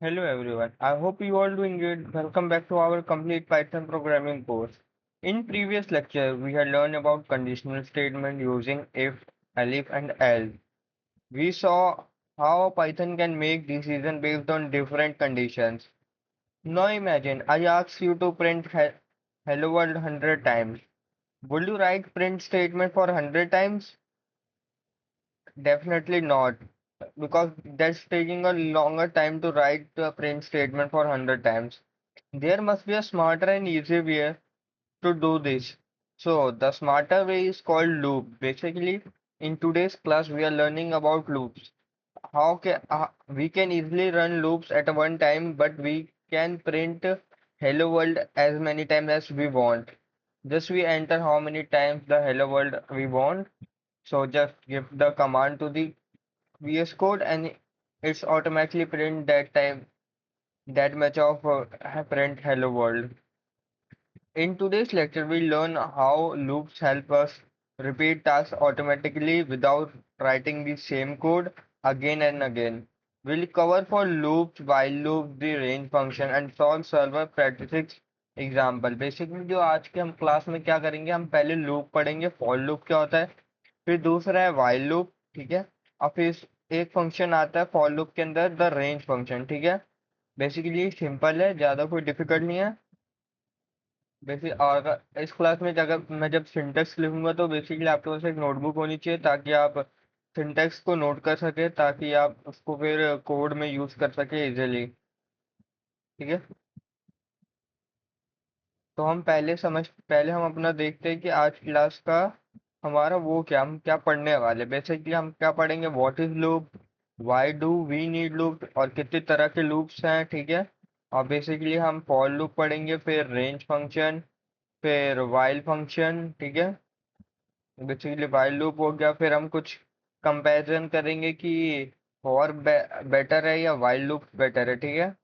Hello everyone. I hope you all doing good. Welcome back to our complete Python programming course. In previous lecture, we had learned about conditional statement using if, elif and else. We saw how Python can make decision based on different conditions. Now imagine I ask you to print hello world 100 times. Would you write print statement for 100 times? Definitely not, because that's taking a longer time to write the print statement for 100 times. There must be a smarter and easier way to do this. So the smarter way is called loop. Basically, in today's class, we are learning about loops. How can we can easily run loops at one time, but we can print hello world as many times as we want. Just we enter how many times the hello world we want. So just give the command to the VS Code and it's automatically print that time that much of print hello world. In today's lecture, we learn how loops help us repeat tasks automatically without writing the same code again and again. We'll cover for loops, while loops, the range function and solve server statistics example. Basically जो आज के हम class में क्या करेंगे, हम पहले loop पढ़ेंगे, फॉर लूप क्या होता है, फिर दूसरा है while लूप, ठीक है, और फिर एक फंक्शन आता है फॉर लूप के अंदर द रेंज फंक्शन, ठीक है। बेसिकली सिंपल है, ज्यादा कोई डिफिकल्ट नहीं है। बेसिक और इस क्लास में अगर मैं जब सिंटेक्स लिखूंगा तो बेसिकली आपके पास एक नोटबुक होनी चाहिए ताकि आप सिंटेक्स को नोट कर सके, ताकि आप उसको फिर कोड में यूज कर सके इजीली, ठीक है। तो पहले हम अपना देखते हैं कि आज क्लास का हमारा वो क्या, हम क्या पढ़ने वाले। बेसिकली हम क्या पढ़ेंगे, what is loop, why do we need loop, और कितने तरह के लूप्स हैं, ठीक है। और बेसिकली हम फॉर लूप पढ़ेंगे, फिर रेंज फंक्शन, फिर वाइल फंक्शन, ठीक है। बेसिकली वाइल लूप हो गया, फिर हम कुछ कंपैरिजन करेंगे कि फॉर बेटर है या वाइल लूप बेटर है, ठीक है।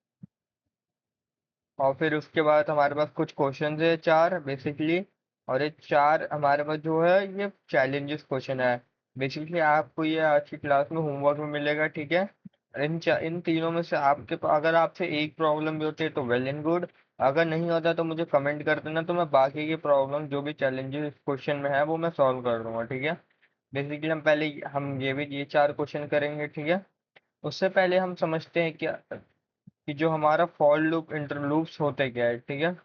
और फिर उसके बाद हमारे पास कुछ क्वेश्चन है चार बेसिकली, और ये चार हमारे पास जो है ये चैलेंजेस क्वेश्चन है। बेसिकली आपको ये आज की क्लास में होमवर्क में मिलेगा, ठीक है। इन तीनों में से अगर आपसे एक प्रॉब्लम भी होती है तो वेल एंड गुड, अगर नहीं होता तो मुझे कमेंट कर देना, तो मैं बाकी की प्रॉब्लम जो भी चैलेंजेस इस क्वेश्चन में है वो मैं सॉल्व कर दूंगा, ठीक है। बेसिकली हम ये चार क्वेश्चन करेंगे, ठीक है। उससे पहले हम समझते हैं कि जो हमारा फॉर लूप इंटरलूप्स होते क्या है, ठीक है।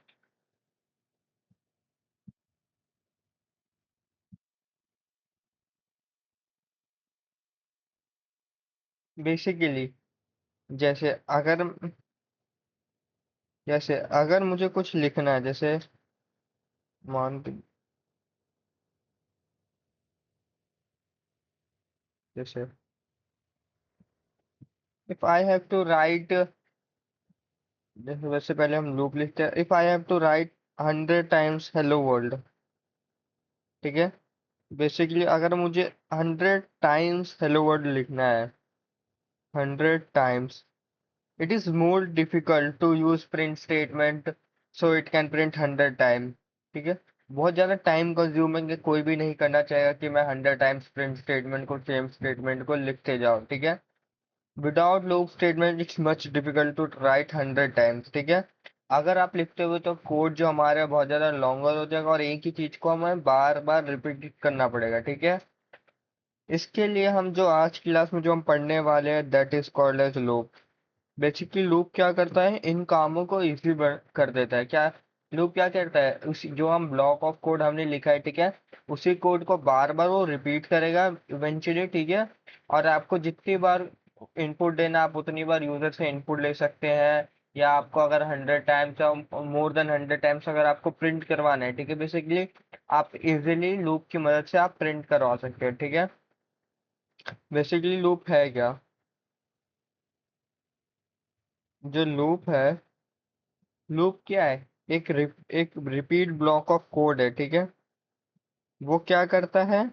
बेसिकली जैसे अगर जैसे अगर मुझे कुछ लिखना है, जैसे मान जैसे if I have to write, जैसे वैसे पहले हम लूप लिखते हैं, if I have to write 100 times hello world, ठीक है। बेसिकली अगर मुझे 100 टाइम्स हेलो वर्ल्ड लिखना है, 100 times, it is more difficult to use print statement, so it can print 100 time, ठीक है। बहुत ज्यादा टाइम कंज्यूमिंग है, कोई भी नहीं करना चाहेगा कि मैं 100 टाइम्स प्रिंट स्टेटमेंट को सेम स्टेटमेंट को लिखते जाऊं, ठीक है। Without loop statement it's much difficult to write 100 times, ठीक है। अगर आप लिखते हुए तो कोड जो हमारा बहुत ज्यादा लॉन्गर हो जाएगा और एक ही चीज को हमें बार बार रिपीट करना पड़ेगा, ठीक है। इसके लिए हम जो आज की क्लास में जो हम पढ़ने वाले हैं that is called as loop. Basically loop क्या करता है, इन कामों को इजी कर देता है। क्या लूप क्या करता है, उसी जो हम ब्लॉक ऑफ कोड हमने लिखा है, ठीक है, उसी कोड को बार बार वो रिपीट करेगा इवेंचुअली, ठीक है। और आपको जितनी बार इनपुट देना आप उतनी बार यूजर से इनपुट ले सकते हैं, या आपको अगर 100 टाइम्स या मोर देन 100 टाइम्स अगर आपको प्रिंट करवाना है, ठीक है, बेसिकली आप इजीली लूप की मदद से आप प्रिंट करवा सकते हैं, ठीक है। बेसिकली लूप है क्या, जो लूप है, लूप क्या है, एक रिपीट ब्लॉक ऑफ कोड है, ठीक है। वो क्या करता है,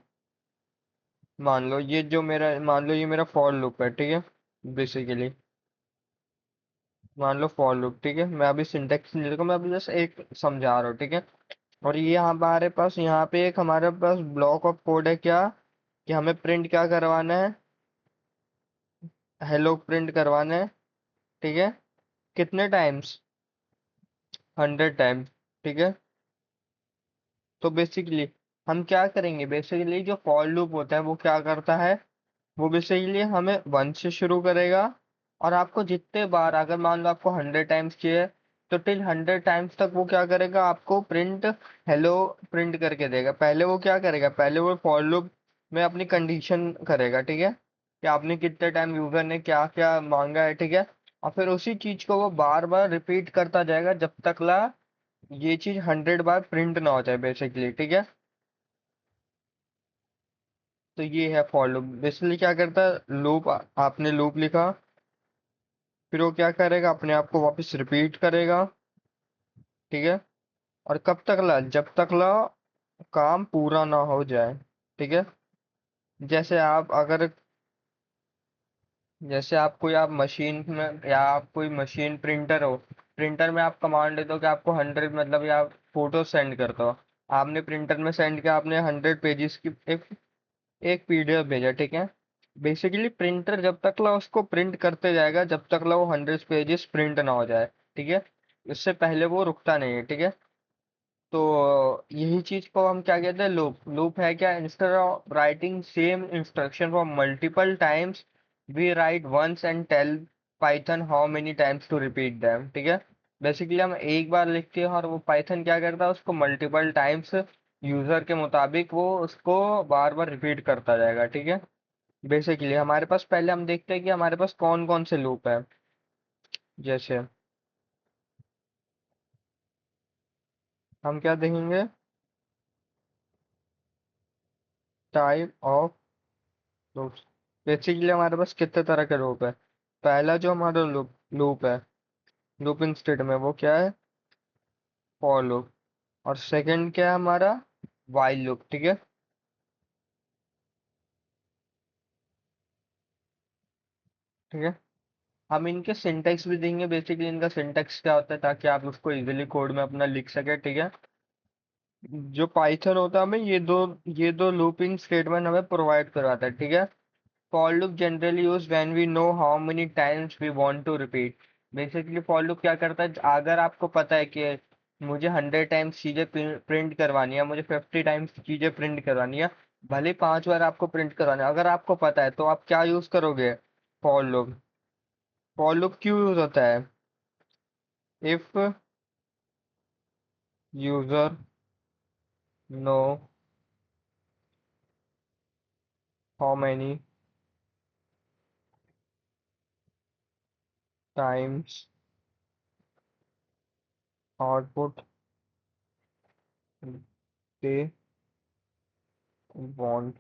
मान लो ये मेरा फॉर लूप है, ठीक है। बेसिकली मान लो फॉर लूप, ठीक है, मैं अभी सिंटेक्स नहीं लिखूंगा, मैं अभी जस्ट एक समझा रहा हूँ, ठीक है। और ये यहाँ पे एक हमारे पास ब्लॉक ऑफ कोड है क्या, कि हमें प्रिंट क्या करवाना है, हेलो प्रिंट करवाना है, ठीक है। कितने टाइम्स? 100 टाइम्स। ठीक है। तो बेसिकली हम क्या करेंगे, बेसिकली जो फॉर लूप होता है वो क्या करता है, वो बेसिकली हमें 1 से शुरू करेगा, और आपको जितने बार, अगर मान लो आपको 100 टाइम्स चाहिए, तो टिल 100 टाइम्स तक वो क्या करेगा, आपको प्रिंट हेलो प्रिंट करके देगा। पहले वो क्या करेगा, पहले वो फॉर लूप में अपनी कंडीशन करेगा, ठीक है, कि आपने कितने टाइम यूजर ने क्या क्या मांगा है, ठीक है। और फिर उसी चीज को वो बार बार रिपीट करता जाएगा जब तक ला ये चीज 100 बार प्रिंट ना हो जाए बेसिकली, ठीक है। तो ये है फॉर लूप। बेसिकली क्या करता है, लूप, आपने लूप लिखा, फिर वो क्या करेगा, अपने आप को वापस रिपीट करेगा, ठीक है। और कब तक ला, जब तक ला काम पूरा ना हो जाए, ठीक है। जैसे आप अगर, जैसे आप कोई, आप मशीन में, या आप कोई मशीन प्रिंटर हो, प्रिंटर में आप कमांड देते हो कि आपको 100, मतलब या फोटो सेंड करते हो, आपने प्रिंटर में सेंड किया, आपने 100 पेजेस की एक एक पीडीएफ भेजा, ठीक है। बेसिकली प्रिंटर जब तक ला उसको प्रिंट करते जाएगा जब तक ला वो 100 पेजेस प्रिंट ना हो जाए, ठीक है। इससे पहले वो रुकता नहीं है, ठीक है। तो यही चीज को हम क्या कहते हैं, लूप। लूप है क्या, instead of writing same instruction for multiple times, we write once and tell Python how many times to repeat them, ठीक है। बेसिकली हम एक बार लिखते हैं और वो पाइथन क्या करता है, उसको मल्टीपल टाइम्स यूजर के मुताबिक वो उसको बार बार रिपीट करता जाएगा, ठीक है। बेसिकली हमारे पास, पहले हम देखते हैं कि हमारे पास कौन कौन से लूप है। जैसे हम क्या देखेंगे, टाइप ऑफ लूप्स। बेसिकली हमारे पास कितने तरह के लूप है। पहला जो हमारा लूप लूप है, लूपिंग स्टेट में, वो क्या है, फॉर लूप। और सेकंड क्या है हमारा, वाइल लूप, ठीक है। ठीक है। हम इनके सिंटेक्स भी देंगे, बेसिकली इनका सिंटेक्स क्या होता है, ताकि आप उसको इजीली कोड में अपना लिख सके, ठीक है। जो पाइथन होता है, हमें ये दो लूपिंग स्टेटमेंट हमें प्रोवाइड करवाता है, ठीक है। For loop generally used when we know how many times we want to repeat. Basically for loop क्या करता है, अगर आपको पता है कि मुझे 100 टाइम्स चीजें प्रिंट करवानी है, मुझे 50 टाइम्स चीजें प्रिंट करवानी है, भले 5 बार आपको प्रिंट करवानी है, अगर आपको पता है तो आप क्या यूज करोगे, फॉर लूप। फॉर लूप क्यों यूज होता है, if user know how many times output they want.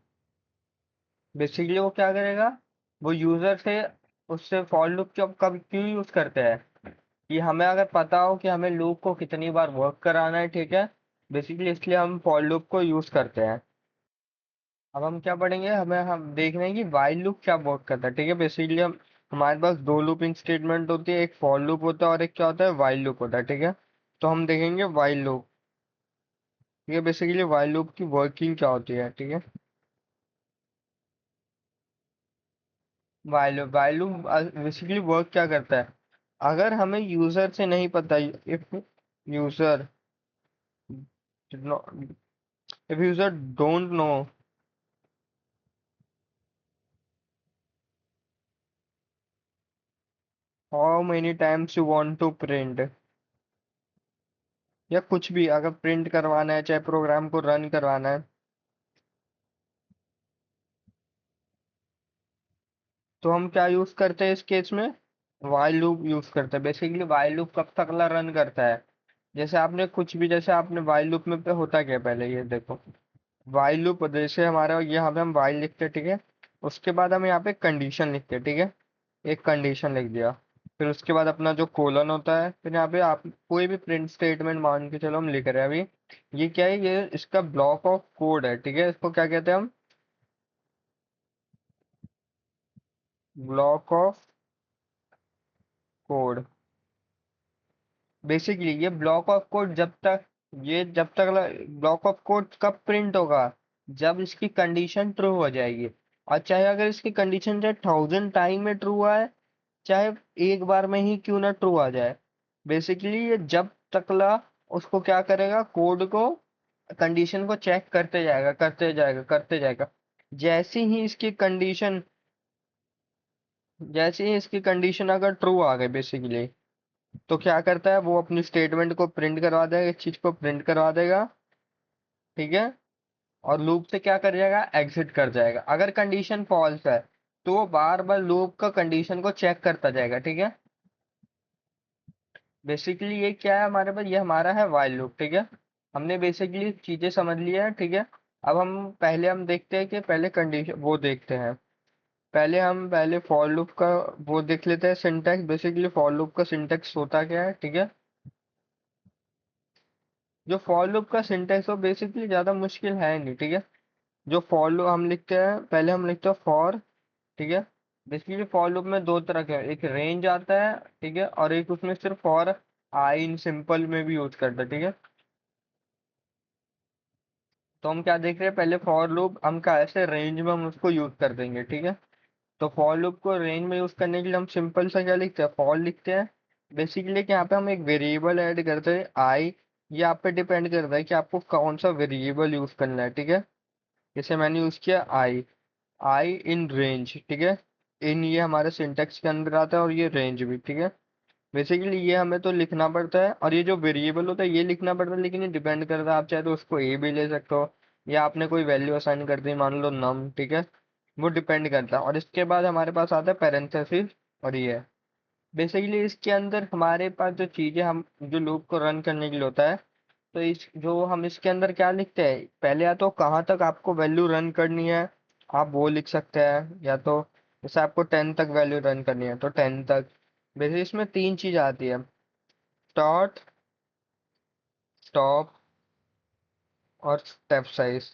Basically वो क्या करेगा, वो यूजर से, उससे फॉर लूप कब कब क्यों यूज करते हैं, कि हमें अगर पता हो कि हमें लूप को कितनी बार वर्क कराना है, ठीक है। बेसिकली इसलिए हम फॉर लूप को यूज करते हैं। अब हम क्या पढ़ेंगे, हम देख रहे हैं कि वाइल लूप क्या वर्क करता है, ठीक है। बेसिकली हम, हमारे पास दो लूपिंग स्टेटमेंट होती है, एक फॉर लूप होता है और एक क्या होता है, वाइल लूप होता है, ठीक है। तो हम देखेंगे वाइल लूप, ठीक है। बेसिकली वाइल लूप की वर्किंग क्या होती है, ठीक है। वाइल लूप बेसिकली वर्क क्या करता है, अगर हमें यूजर से नहीं पता, if user if user don't know how many times you want to print, या कुछ भी अगर प्रिंट करवाना है, चाहे प्रोग्राम को रन करवाना है, तो हम क्या यूज करते हैं इस केस में, वाइल लूप यूज करते हैं। बेसिकली वाइल लूप कब तक ला रन करता है, जैसे आपने कुछ भी, जैसे आपने वाइल लूप में पे होता क्या है, पहले ये देखो, वाइल लूप जैसे हमारा यहाँ पे हम वाइल लिखते हैं, ठीक है। उसके बाद हम यहाँ पे कंडीशन लिखते हैं, ठीक है। एक कंडीशन लिख दिया, फिर उसके बाद अपना जो कोलन होता है, फिर यहाँ पे आप कोई भी प्रिंट स्टेटमेंट मान के चलो हम लिख रहे हैं अभी। ये क्या है, ये इसका ब्लॉक ऑफ कोड है, ठीक है। इसको क्या कहते हैं हम, ब्लॉक ऑफ कोड। बेसिकली ये ब्लॉक ऑफ कोड जब तक, ये जब तक ब्लॉक ऑफ कोड कब प्रिंट होगा, जब इसकी कंडीशन ट्रू हो जाएगी। और चाहे अगर इसकी कंडीशन चाहे 1000 टाइम में ट्रू हुआ है, चाहे एक बार में ही क्यों ना ट्रू आ जाए। बेसिकली ये जब तकला उसको क्या करेगा, कोड को, कंडीशन को चेक करते जाएगा, करते जाएगा, करते जाएगा। जैसे ही इसकी कंडीशन जैसे ही इसकी कंडीशन अगर ट्रू आ गई बेसिकली, तो क्या करता है वो अपनी स्टेटमेंट को प्रिंट करवा देगा, इस चीज को प्रिंट करवा देगा। ठीक है। और लूप से क्या कर जाएगा, एग्जिट कर जाएगा। अगर कंडीशन फॉल्स है तो वो बार बार लूप का कंडीशन को चेक करता जाएगा। ठीक है। बेसिकली ये क्या है हमारे पास, ये हमारा है वाइल लूप। ठीक है। हमने बेसिकली चीजें समझ लिया है। ठीक है। अब हम देखते हैं कि पहले कंडीशन वो देखते हैं। पहले फॉर लूप का वो देख लेते हैं सिंटैक्स। बेसिकली फॉर लूप का सिंटैक्स होता क्या है। ठीक है। जो फॉर लूप का सिंटैक्स हो बेसिकली ज्यादा मुश्किल है नहीं। ठीक है। जो फॉर लूप हम लिखते हैं, पहले हम लिखते हैं फॉर। ठीक है। बेसिकली फॉर लूप में दो तरह के हैं, एक रेंज आता है। ठीक है। और एक उसमें सिर्फ फॉर आई इन सिंपल में भी यूज करते हैं। ठीक है। तो हम क्या देख रहे हैं, पहले फॉर लूप हम क्या ऐसे रेंज में हम उसको यूज कर देंगे। ठीक है। तो फॉर लूप को रेंज में यूज करने के लिए हम सिंपल सा क्या लिखते हैं, फॉर लिखते हैं। बेसिकली कि यहाँ पे हम एक वेरिएबल ऐड करते हैं आई। ये आप पे डिपेंड करता है कि आपको कौन सा वेरिएबल यूज करना है। ठीक है। जैसे मैंने यूज किया आई, आई इन रेंज। ठीक है। इन ये हमारे सिंटेक्स के अंदर आता है और ये रेंज भी। ठीक है। बेसिकली ये हमें तो लिखना पड़ता है, और ये जो वेरिएबल होता है ये लिखना पड़ता है, लेकिन ये डिपेंड करता है, आप चाहे तो उसको ए भी ले सकते हो, या आपने कोई वैल्यू असाइन कर दी, मान लो नम। ठीक है। वो डिपेंड करता है। और इसके बाद हमारे पास आता है पैरेंथेसिस। और ये बेसिकली इसके अंदर हमारे पास जो चीजें हम जो लूप को रन करने के लिए होता है, तो इस जो हम इसके अंदर क्या लिखते हैं, पहले या तो कहाँ तक आपको वैल्यू रन करनी है, आप वो लिख सकते हैं। या तो जैसे आपको 10 तक वैल्यू रन करनी है तो 10 तक। बेसिकली इसमें तीन चीज आती है, स्टार्ट, स्टॉप और स्टेप साइज।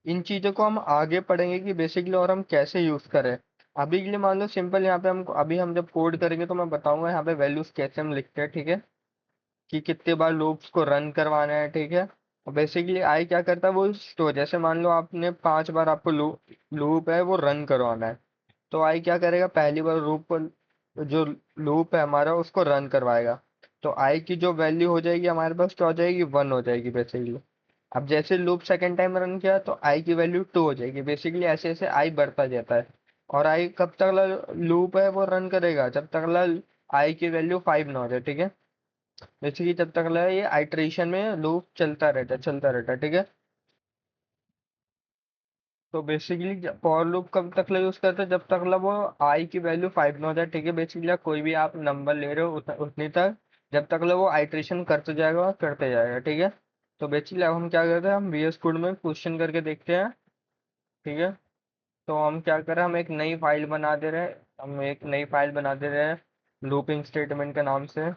इन चीजों को हम आगे पढ़ेंगे कि बेसिकली और हम कैसे यूज करें। अभी के लिए मान लो सिंपल, यहाँ पे हम अभी हम जब कोड करेंगे तो मैं बताऊंगा यहाँ पे वैल्यूज कैसे हम लिखते हैं। ठीक है। कि कितने बार लूप्स को रन करवाना है। ठीक है। और बेसिकली आई क्या करता है, वो स्टोर, जैसे मान लो आपने 5 बार आपको लूप है वो रन करवाना है, तो आई क्या करेगा, पहली बार लूप को, जो लूप है हमारा उसको रन करवाएगा। तो आई की जो वैल्यू हो जाएगी हमारे पास क्या हो जाएगी, 1 हो जाएगी बेसिकली। अब जैसे लूप सेकेंड टाइम रन किया तो आई की वैल्यू 2 हो जाएगी। बेसिकली ऐसे ऐसे आई बढ़ता जाता है। और आई कब तक लूप है वो रन करेगा, जब तक आई की वैल्यू 5 ना हो जाए। ठीक है। बेसिकली जब तक ये आइटरेशन में लूप चलता रहता है। ठीक है। तो बेसिकली फॉर लूप कब तक यूज करते हैं, जब तक वो आई की वैल्यू 5 ना हो जाए। ठीक है। बेसिकली कोई भी आप नंबर ले रहे हो उतनी तक, जब तक वो आइटरेशन करते जाएगा। ठीक है। तो बेसिकली अब हम क्या करते हैं, हम VS कोड में क्वेश्चन करके देखते हैं। ठीक है। तो हम क्या कर रहे हैं, हम एक नई फाइल बना दे रहे हैं, हम एक नई फाइल बना दे रहे हैं लूपिंग स्टेटमेंट के नाम से।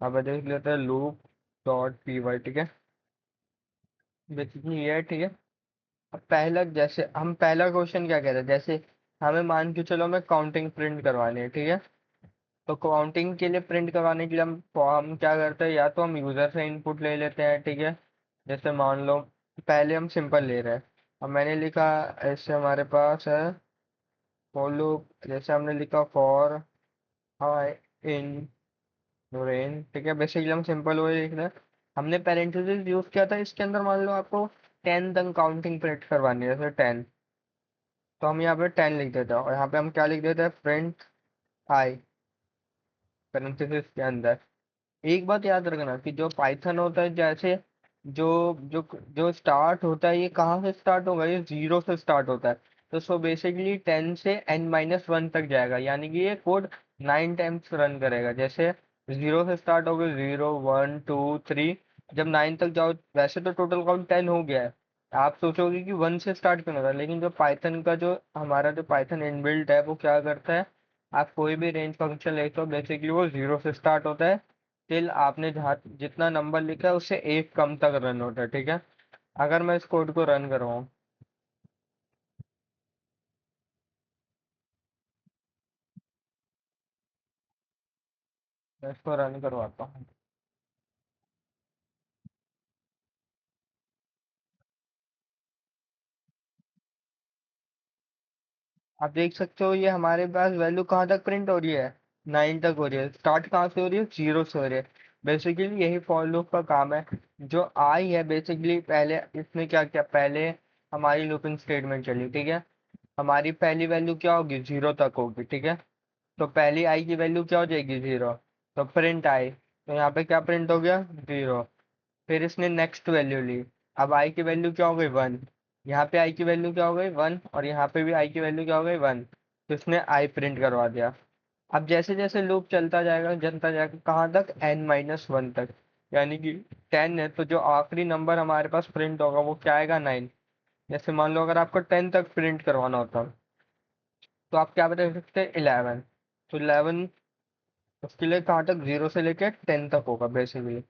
अब देख लेते हैं loop.py। ठीक है। बेसिकली ये है। ठीक है। अब पहला क्वेश्चन क्या कहता है, जैसे हमें मान के चलो हमें काउंटिंग प्रिंट करवानी है। ठीक है। तो काउंटिंग के लिए प्रिंट करवाने के लिए हम क्या करते हैं, या तो हम यूजर से इनपुट ले लेते हैं। ठीक है। जैसे मान लो पहले हम सिंपल ले रहे हैं। अब मैंने लिखा, ऐसे हमारे पास है फॉर लूप, जैसे हमने लिखा फॉर आई इन रेन। ठीक है। बेसिकली हम सिंपल वो लिख रहे हैं। हमने पैरेंथेसिस यूज किया था इसके अंदर, मान लो आपको 10 तक काउंटिंग प्रिंट करवानी है, जैसे 10। तो हम यहाँ पे 10 लिख देते हैं, और यहाँ पे हम क्या लिख देते हैं, प्रिंट आई पैरेंथेसिस के अंदर। एक बात याद रखना कि जो पाइथन होता है, जैसे जो जो जो स्टार्ट होता है, ये कहाँ से स्टार्ट होगा, ये 0 से स्टार्ट होता है। तो सो बेसिकली 10 से n-1 तक जाएगा, यानी कि ये कोड 9 टाइम्स रन करेगा। जैसे 0 से स्टार्ट होगा, 0 1 2 3, जब 9 तक जाओ, वैसे तो टोटल काउंट 10 हो गया है। आप सोचोगे कि 1 से स्टार्ट क्यों होगा, लेकिन जो पाइथन का जो हमारा जो पाइथन इनबिल्ट है वो क्या करता है, आप कोई भी रेंज फंक्शन लेते हो बेसिकली वो 0 से स्टार्ट होता है, टिल आपने जहाँ जितना नंबर लिखा है उससे एक कम तक रन होता है। ठीक है। अगर मैं इस कोड को रन करवाऊँ, मैं इसको रन करवाता हूँ। आप देख सकते हो ये हमारे पास वैल्यू कहाँ तक प्रिंट हो रही है, 9 तक हो रही है। स्टार्ट कहाँ से हो रही है? 0 से हो रही है। बेसिकली यही फॉर लूप का काम है। जो आई है बेसिकली पहले इसने क्या किया, पहले हमारी लूपिंग स्टेटमेंट चली, ठीक है। हमारी पहली वैल्यू क्या होगी? 0 तक होगी, ठीक है। तो पहली आई की वैल्यू क्या हो जाएगी? 0। तो प्रिंट आई, तो यहाँ पे क्या प्रिंट हो गया? 0। फिर इसने नेक्स्ट वैल्यू ली। अब आई की वैल्यू क्या हो गई? 1। यहाँ पे आई की वैल्यू क्या हो गई? 1, और यहाँ पे भी आई की वैल्यू क्या हो गई? 1। तो इसने आई प्रिंट करवा दिया। अब जैसे जैसे लूप चलता जाएगा कहाँ तक? n-1 तक। यानी कि 10 है तो जो आखिरी नंबर हमारे पास प्रिंट होगा वो क्या आएगा? 9। जैसे मान लो अगर आपको 10 तक प्रिंट करवाना होता तो आप क्या बता सकते हैं? 11। तो 11 उसके लिए कहाँ तक? 0 से लेके 10 तक होगा बेसिकली।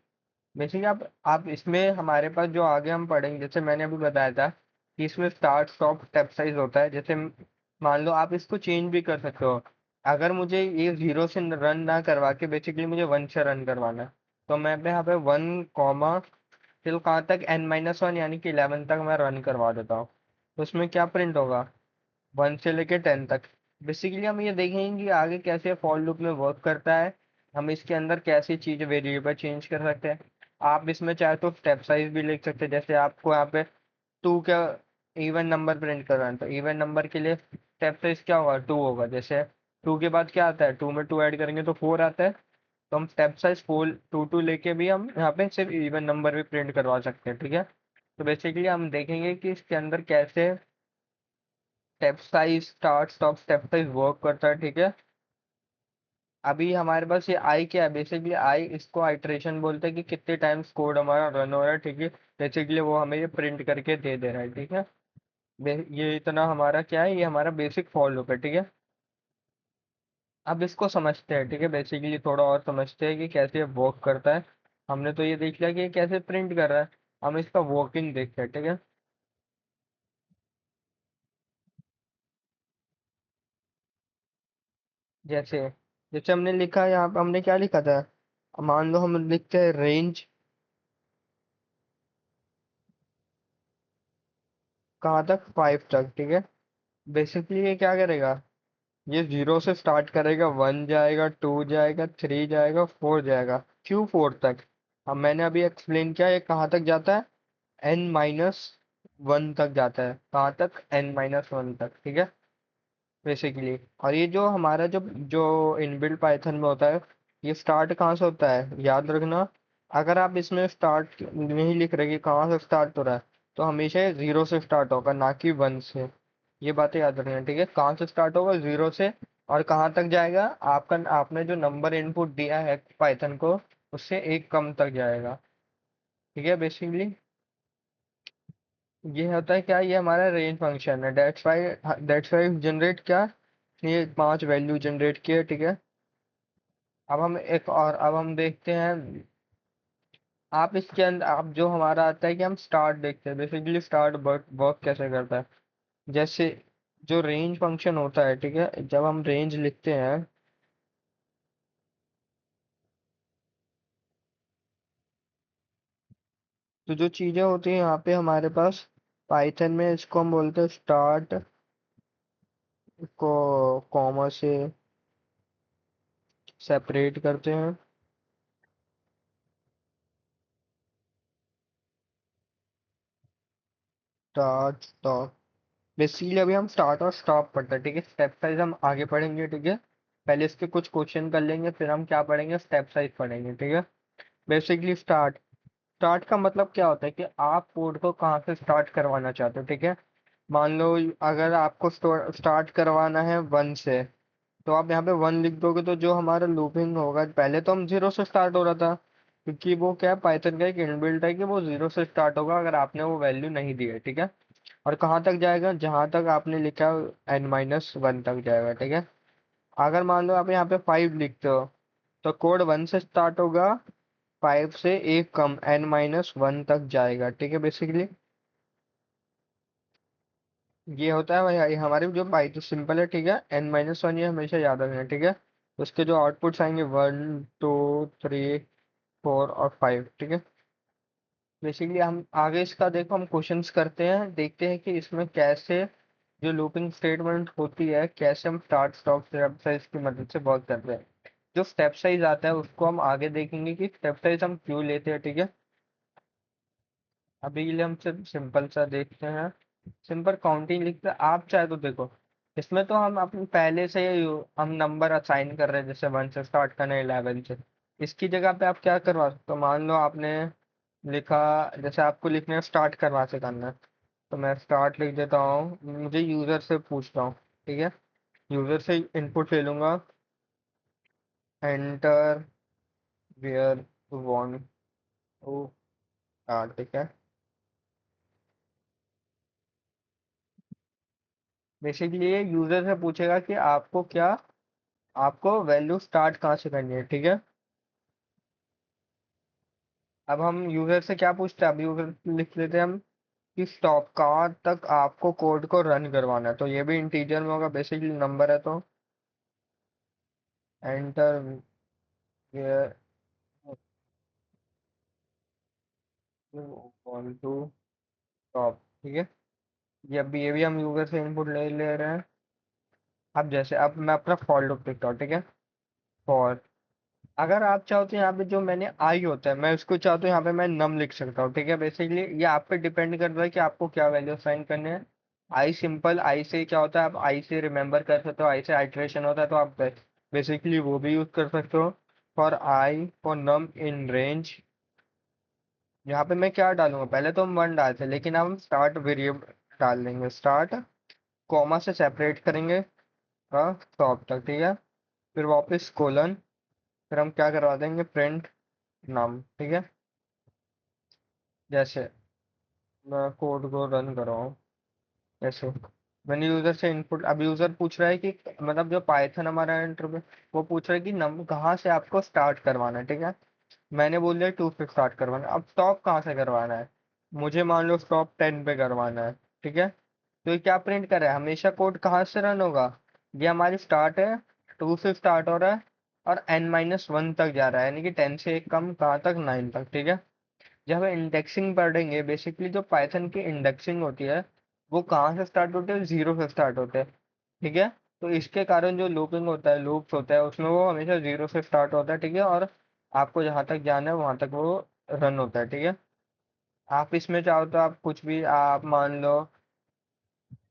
बेसिकली आप इसमें हमारे पास जो आगे हम पढ़ेंगे, जैसे मैंने अभी बताया था कि इसमें स्टार्ट स्टॉप स्टेप साइज होता है। जैसे मान लो आप इसको चेंज भी कर सकते हो। अगर मुझे ये 0 से रन ना करवा के बेसिकली मुझे 1 से रन करवाना है, तो मैं अपने यहाँ पे 1 कॉमा टिल कहाँ तक? n-1 यानी कि 11 तक मैं रन करवा देता हूँ। तो उसमें क्या प्रिंट होगा? 1 से लेके 10 तक। बेसिकली हम ये देखेंगे कि आगे कैसे फॉर लूप में वर्क करता है। हम इसके अंदर कैसी चीज वेरिएबल चेंज कर सकते हैं। आप इसमें चाहे तो स्टेप साइज भी लिख सकते हैं। जैसे आपको यहाँ पे 2 का इवन नंबर प्रिंट करना है तो इवन नंबर के लिए स्टेप साइज क्या होगा? 2 होगा। जैसे 2 के बाद क्या आता है? 2 में 2 ऐड करेंगे तो 4 आता है। तो हम स्टेप साइज 4 2 लेके भी हम यहाँ पे सिर्फ इवन नंबर भी प्रिंट करवा सकते हैं, ठीक है। तो बेसिकली हम देखेंगे कि इसके अंदर कैसे step size start stop step size work करता है, ठीक है। अभी हमारे पास ये आई क्या है? बेसिकली आई इसको आइट्रेशन बोलते हैं कि कितने टाइम्स कोड हमारा रन हो रहा है, ठीक है। बेसिकली वो हमें ये प्रिंट करके दे दे रहा है, ठीक है। ये इतना हमारा क्या है? ये हमारा बेसिक फॉर लूप है, ठीक है। अब इसको समझते हैं, ठीक है। बेसिकली थोड़ा और समझते हैं कि कैसे ये वर्क करता है। हमने तो ये देख लिया कि ये कैसे प्रिंट कर रहा है। हम इसका वर्किंग देखते हैं, ठीक है। जैसे जैसे हमने लिखा यहाँ पे, हमने क्या लिखा था? मान लो हम लिखते हैं रेंज कहाँ तक? 5 तक, ठीक है। बेसिकली ये क्या करेगा? ये 0 से स्टार्ट करेगा, 1 जाएगा, 2 जाएगा, 3 जाएगा, 4 जाएगा। क्यों 4 तक? अब मैंने अभी एक्सप्लेन किया ये कहाँ तक जाता है? n-1 तक जाता है। कहाँ तक? n-1 तक, ठीक है। बेसिकली और ये जो हमारा जो जो इनबिल्ट पाइथन में होता है, ये स्टार्ट कहाँ से होता है याद रखना। अगर आप इसमें स्टार्ट नहीं लिख रहे कि कहाँ से स्टार्ट हो रहा है, तो हमेशा ये 0 से स्टार्ट होगा, ना कि 1 से। ये बातें याद रखना, ठीक है। कहाँ से स्टार्ट होगा? 0 से। और कहाँ तक जाएगा? आपका आपने जो नंबर इनपुट दिया है पाइथन को, उससे एक कम तक जाएगा, ठीक है। बेसिकली ये होता है क्या? ये हमारा रेंज फंक्शन है। दैट्स वाई जनरेट क्या, ये 5 वैल्यू जनरेट किए, ठीक है। अब हम देखते हैं। आप इसके अंदर आप जो हमारा आता है कि हम स्टार्ट देखते हैं। बेसिकली स्टार्ट वर्क वर्क कैसे करता है? जैसे जो रेंज फंक्शन होता है, ठीक है, जब हम रेंज लिखते हैं तो जो चीजें होती हैं यहाँ पे हमारे पास पाइथन में, इसको हम बोलते हैं स्टार्ट को कॉमा से सेपरेट करते हैं। Start stop. बेसिकली अभी हम स्टार्ट और स्टॉप पढ़ते हैं, ठीक है। स्टेप साइज हम आगे पढ़ेंगे, ठीक है। पहले इसके कुछ क्वेश्चन कर लेंगे, फिर हम क्या पढ़ेंगे? स्टेप साइज पढ़ेंगे, ठीक है। बेसिकली स्टार्ट स्टार्ट का मतलब क्या होता है कि आप कोड को कहाँ से स्टार्ट करवाना चाहते हो, ठीक है। मान लो अगर आपको स्टार्ट करवाना है 1 से, तो आप यहाँ पे 1 लिख दोगे तो जो हमारा लूपिंग होगा, पहले तो हम 0 से स्टार्ट हो रहा था, क्योंकि वो क्या है, पाइथन का एक इनबिल्ट है कि वो 0 से स्टार्ट होगा अगर आपने वो वैल्यू नहीं दी है, ठीक है। और कहाँ तक जाएगा? जहां तक आपने लिखा n-1 तक जाएगा, ठीक है। अगर मान लो आप यहाँ पे 5 लिखते हो तो कोड 1 से स्टार्ट होगा, 5 से एक कम n-1 तक जाएगा, ठीक है। बेसिकली ये होता है भाई हमारे जो पाइथन सिंपल है, ठीक है। n-1 ये हमेशा याद रखना, ठीक है। उसके जो आउटपुट्स आएंगे 1 2 3 4 और 5, ठीक है। बेसिकली हम आगे इसका देखो हम क्वेश्चंस करते हैं, देखते हैं कि इसमें कैसे जो लूपिंग स्टेटमेंट होती है कैसे हम स्टार्ट स्टॉप साइज की मदद से वर्क करते हैं। जो स्टेप साइज आता है उसको हम आगे देखेंगे कि स्टेप साइज हम क्यों लेते हैं, ठीक है। अभी के लिए हम सिर्फ सिंपल सा देखते हैं, सिंपल काउंटिंग लिखते हैं। आप चाहे तो देखो, इसमें तो हम अपने पहले से ही हम नंबर असाइन कर रहे हैं, जैसे 1 से स्टार्ट करना है 11 से। इसकी जगह पे आप क्या करवा सकते हो, मान लो आपने लिखा, जैसे आपको लिखने स्टार्ट करवा से करना है, तो मैं स्टार्ट लिख देता हूँ, मुझे यूजर से पूछता हूँ, ठीक है। यूजर से इनपुट ले लूंगा, enter where you want to start, ठीक है। बेसिकली ये यूजर से पूछेगा कि आपको क्या, आपको वैल्यू स्टार्ट कहाँ से करनी है, ठीक है। अब हम यूजर से क्या पूछते हैं, अब यूजर लिख लेते हैं हम कि स्टॉप कहाँ तक आपको कोड को रन करवाना है, तो ये भी इंटीजर में होगा, बेसिकली नंबर है, तो enter where you want to stop, ठीक है। ये भी हम यूजर से इनपुट ले ले रहे हैं। अब जैसे अब मैं अपना फॉर लूप लिखता हूँ, ठीक है। फॉर, अगर आप चाहो तो यहाँ पे जो मैंने आई होता है, मैं उसको चाहता हूँ यहाँ पे मैं नम लिख सकता हूँ, ठीक है। बेसिकली ये आप पे डिपेंड करता है कि आपको क्या वैल्यू साइन करने हैं। आई सिंपल, आई से क्या होता है, आप आई से रिमेम्बर कर सकते हो, आई से आइट्रेशन होता है, तो आप बेसिकली वो भी यूज कर सकते हो। For I for num in range, यहाँ पे मैं क्या डालूंगा, पहले तो हम वन डालते लेकिन अब हम स्टार्ट वेरिएबल डाल देंगे, स्टार्ट कॉमा से सेपरेट करेंगे स्टॉप तक, ठीक है। फिर वापस कोलन, फिर हम क्या करवा देंगे, प्रिंट नाम, ठीक है। जैसे मैं कोड को रन कर रहा हूँ, ऐसे मैंने यूजर से इनपुट, अब यूजर पूछ रहा है कि मतलब जो पाइथन हमारा इंटरव्यू, वो पूछ रहा है कि नम कहाँ से आपको स्टार्ट करवाना है, ठीक है। मैंने बोल दिया 2 से स्टार्ट करवाना है। अब स्टॉप कहाँ से करवाना है, मुझे मान लो स्टॉप 10 पे करवाना है, ठीक है। तो ये क्या प्रिंट कर रहा है, हमेशा कोड कहाँ से रन होगा, ये हमारी स्टार्ट है, 2 से स्टार्ट हो रहा है और n-1 तक जा रहा है, यानी कि 10 से एक कम कहाँ तक, 9 तक, ठीक है। जब हम इंडेक्सिंग पढ़ेंगे, बेसिकली जो पाइथन की इंडेक्सिंग होती है वो कहाँ से स्टार्ट होती है, जीरो से स्टार्ट होते हैं, ठीक है। तो इसके कारण जो लूपिंग होता है, लूप्स होता है, उसमें वो हमेशा जीरो से स्टार्ट होता है, ठीक है। और आपको जहाँ तक जाना है वहां तक वो रन होता है, ठीक है। आप इसमें चाहो तो आप कुछ भी, आप मान लो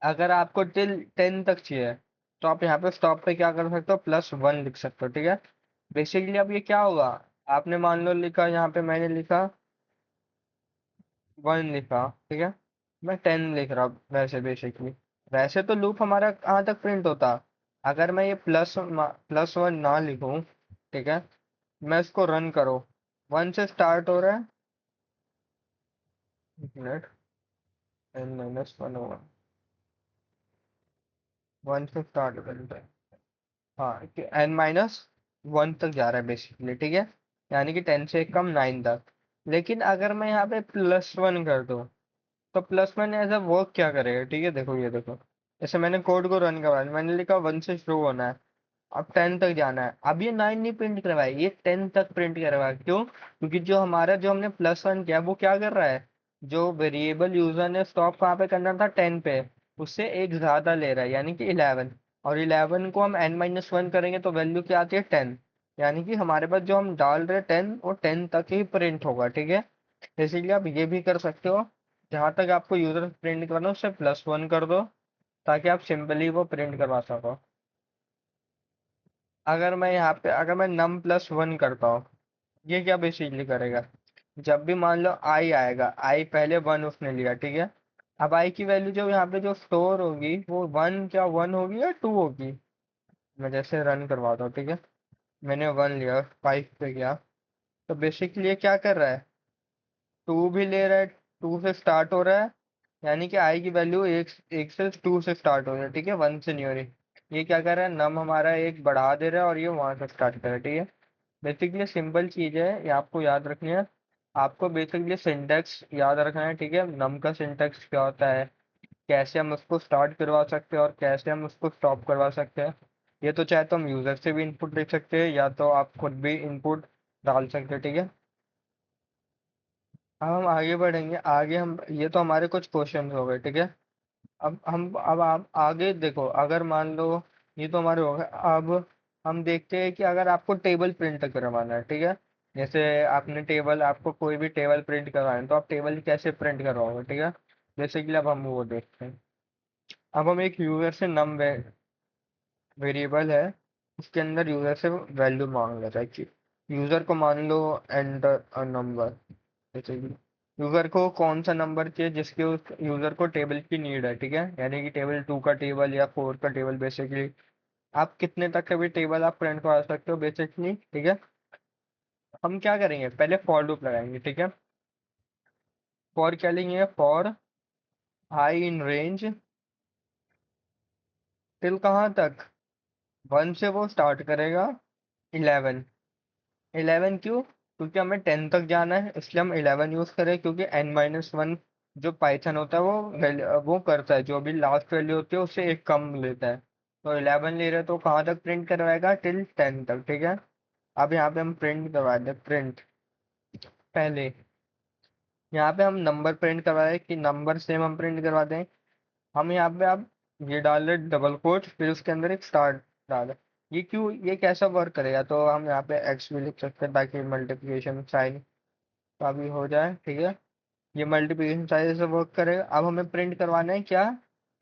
अगर आपको टिल 10 तक चाहिए, तो आप यहाँ पे स्टॉप पे क्या कर सकते हो, +1 लिख सकते हो, ठीक है। बेसिकली अब ये क्या होगा, आपने मान लो लिखा, यहाँ पे मैंने लिखा 1 लिखा, ठीक है। मैं 10 लिख रहा हूँ, वैसे बेसिकली वैसे तो लूप हमारा कहाँ तक प्रिंट होता, अगर मैं ये +1 ना लिखूं, ठीक है, मैं इसको रन करो, 1 से स्टार्ट हो रहा है, एक मिनट, n-1 होगा, 1 से स्टार्ट करते हैं, हाँ कि n-1 तक जा रहा है बेसिकली, ठीक है। यानी कि 10 से कम 9 तक। लेकिन अगर मैं यहाँ पे +1 कर दूं, तो +1 एज अ वर्क क्या करेगा, ठीक है। देखो ये देखो, जैसे मैंने कोड को रन करवाया, मैंने लिखा 1 से शुरू होना है, अब 10 तक जाना है। अब ये 9 नहीं प्रिंट करवाया, ये 10 तक प्रिंट करवाया, क्यों, क्योंकि जो हमारा जो हमने +1 किया वो क्या कर रहा है, जो वेरिएबल यूजर ने स्टॉप कहाँ पे करना था, 10 पे, उससे एक ज्यादा ले रहा है, यानी कि 11। और 11 को हम n-1 करेंगे तो वैल्यू क्या आती है, 10। यानी कि हमारे पास जो हम डाल रहे हैं 10, वो 10 तक ही प्रिंट होगा, ठीक है। इसीलिए आप ये भी कर सकते हो, जहां तक आपको यूजर प्रिंट करना है उससे +1 कर दो, ताकि आप सिंपली वो प्रिंट करवा सको। अगर मैं यहाँ पे, अगर मैं num+1 करता हूँ, ये क्या बेसिकली करेगा, जब भी मान लो आई आएगा, आई पहले 1 उसने लिया, ठीक है। अब आई की वैल्यू जो यहाँ पे जो स्टोर होगी वो 1, क्या 1 होगी या 2 होगी, मैं जैसे रन करवाता हूँ, ठीक है। मैंने 1 लिया, 5 पे गया, तो बेसिकली ये क्या कर रहा है, 2 भी ले रहा है, 2 से स्टार्ट हो रहा है, यानी कि आई की वैल्यू एक एक से 2 से स्टार्ट हो रहा है, ठीक है, 1 से नहीं हो रही। ये क्या कर रहा है, नम हमारा एक बढ़ा दे रहा है और ये वहां से स्टार्ट कर रहा है, ठीक है। बेसिकली सिंपल चीज है, ये आपको याद रखनी है। आपको बेसिकली सिंटेक्स याद रखना है, ठीक है। नम का सिंटेक्स क्या होता है, कैसे हम उसको स्टार्ट करवा सकते हैं और कैसे हम उसको स्टॉप करवा सकते हैं। ये तो चाहे तो हम यूजर से भी इनपुट ले सकते हैं, या तो आप खुद भी इनपुट डाल सकते हैं, ठीक है। अब हम आगे बढ़ेंगे, आगे हम, ये तो हमारे कुछ क्वेश्चन हो गए, ठीक है। अब हम, अब आप आगे देखो, अगर मान लो ये तो हमारे हो गए, अब हम देखते हैं कि अगर आपको टेबल प्रिंट करवाना है, ठीक है, जैसे आपने टेबल, आपको कोई भी टेबल प्रिंट करवाना है तो आप टेबल कैसे प्रिंट करवाओगे, ठीक है। बेसिकली अब हम वो देखते हैं। अब हम एक यूजर से नम वेरिएबल है, उसके अंदर यूजर से वैल्यू मांग रहा है कि यूजर को मान लो एंटर अ नंबर, जैसे कि यूजर को कौन सा नंबर चाहिए जिसके उस यूजर को टेबल की नीड है, ठीक है, यानी कि टेबल 2 का टेबल या 4 का टेबल, बेसिकली आप कितने तक का भी टेबल आप प्रिंट करा सकते हो बेसिकली, ठीक है। हम क्या करेंगे, पहले फॉर लूप लगाएंगे, ठीक है। फॉर क्या लेंगे, for I in range till कहाँ तक, 1 से वो स्टार्ट करेगा 11। 11 क्यों, क्योंकि हमें 10 तक जाना है, इसलिए हम 11 यूज करें, क्योंकि n-1 जो पाइथन होता है वो करता है, जो भी लास्ट वैल्यू होती है उससे एक कम लेता है। तो 11 ले रहे हैं तो कहाँ तक प्रिंट करवाएगा, टिल 10 तक, ठीक है। अब यहाँ पे हम प्रिंट करवा दे, प्रिंट पहले यहाँ पे हम नंबर प्रिंट करवा रहे हैं कि नंबर सेम हम प्रिंट करवा दें। हम यहाँ पे अब ये डाल रहे डबल कोट, फिर उसके अंदर एक स्टार डाल। ये क्यों, ये कैसा वर्क करेगा, तो हम यहाँ पे एक्स भी लिख सकते हैं ताकि मल्टीप्लिकेशन साइन का भी हो जाए, ठीक है। ये मल्टीप्लिकेशन साइन से वर्क करेगा। अब हमें प्रिंट करवाना है क्या,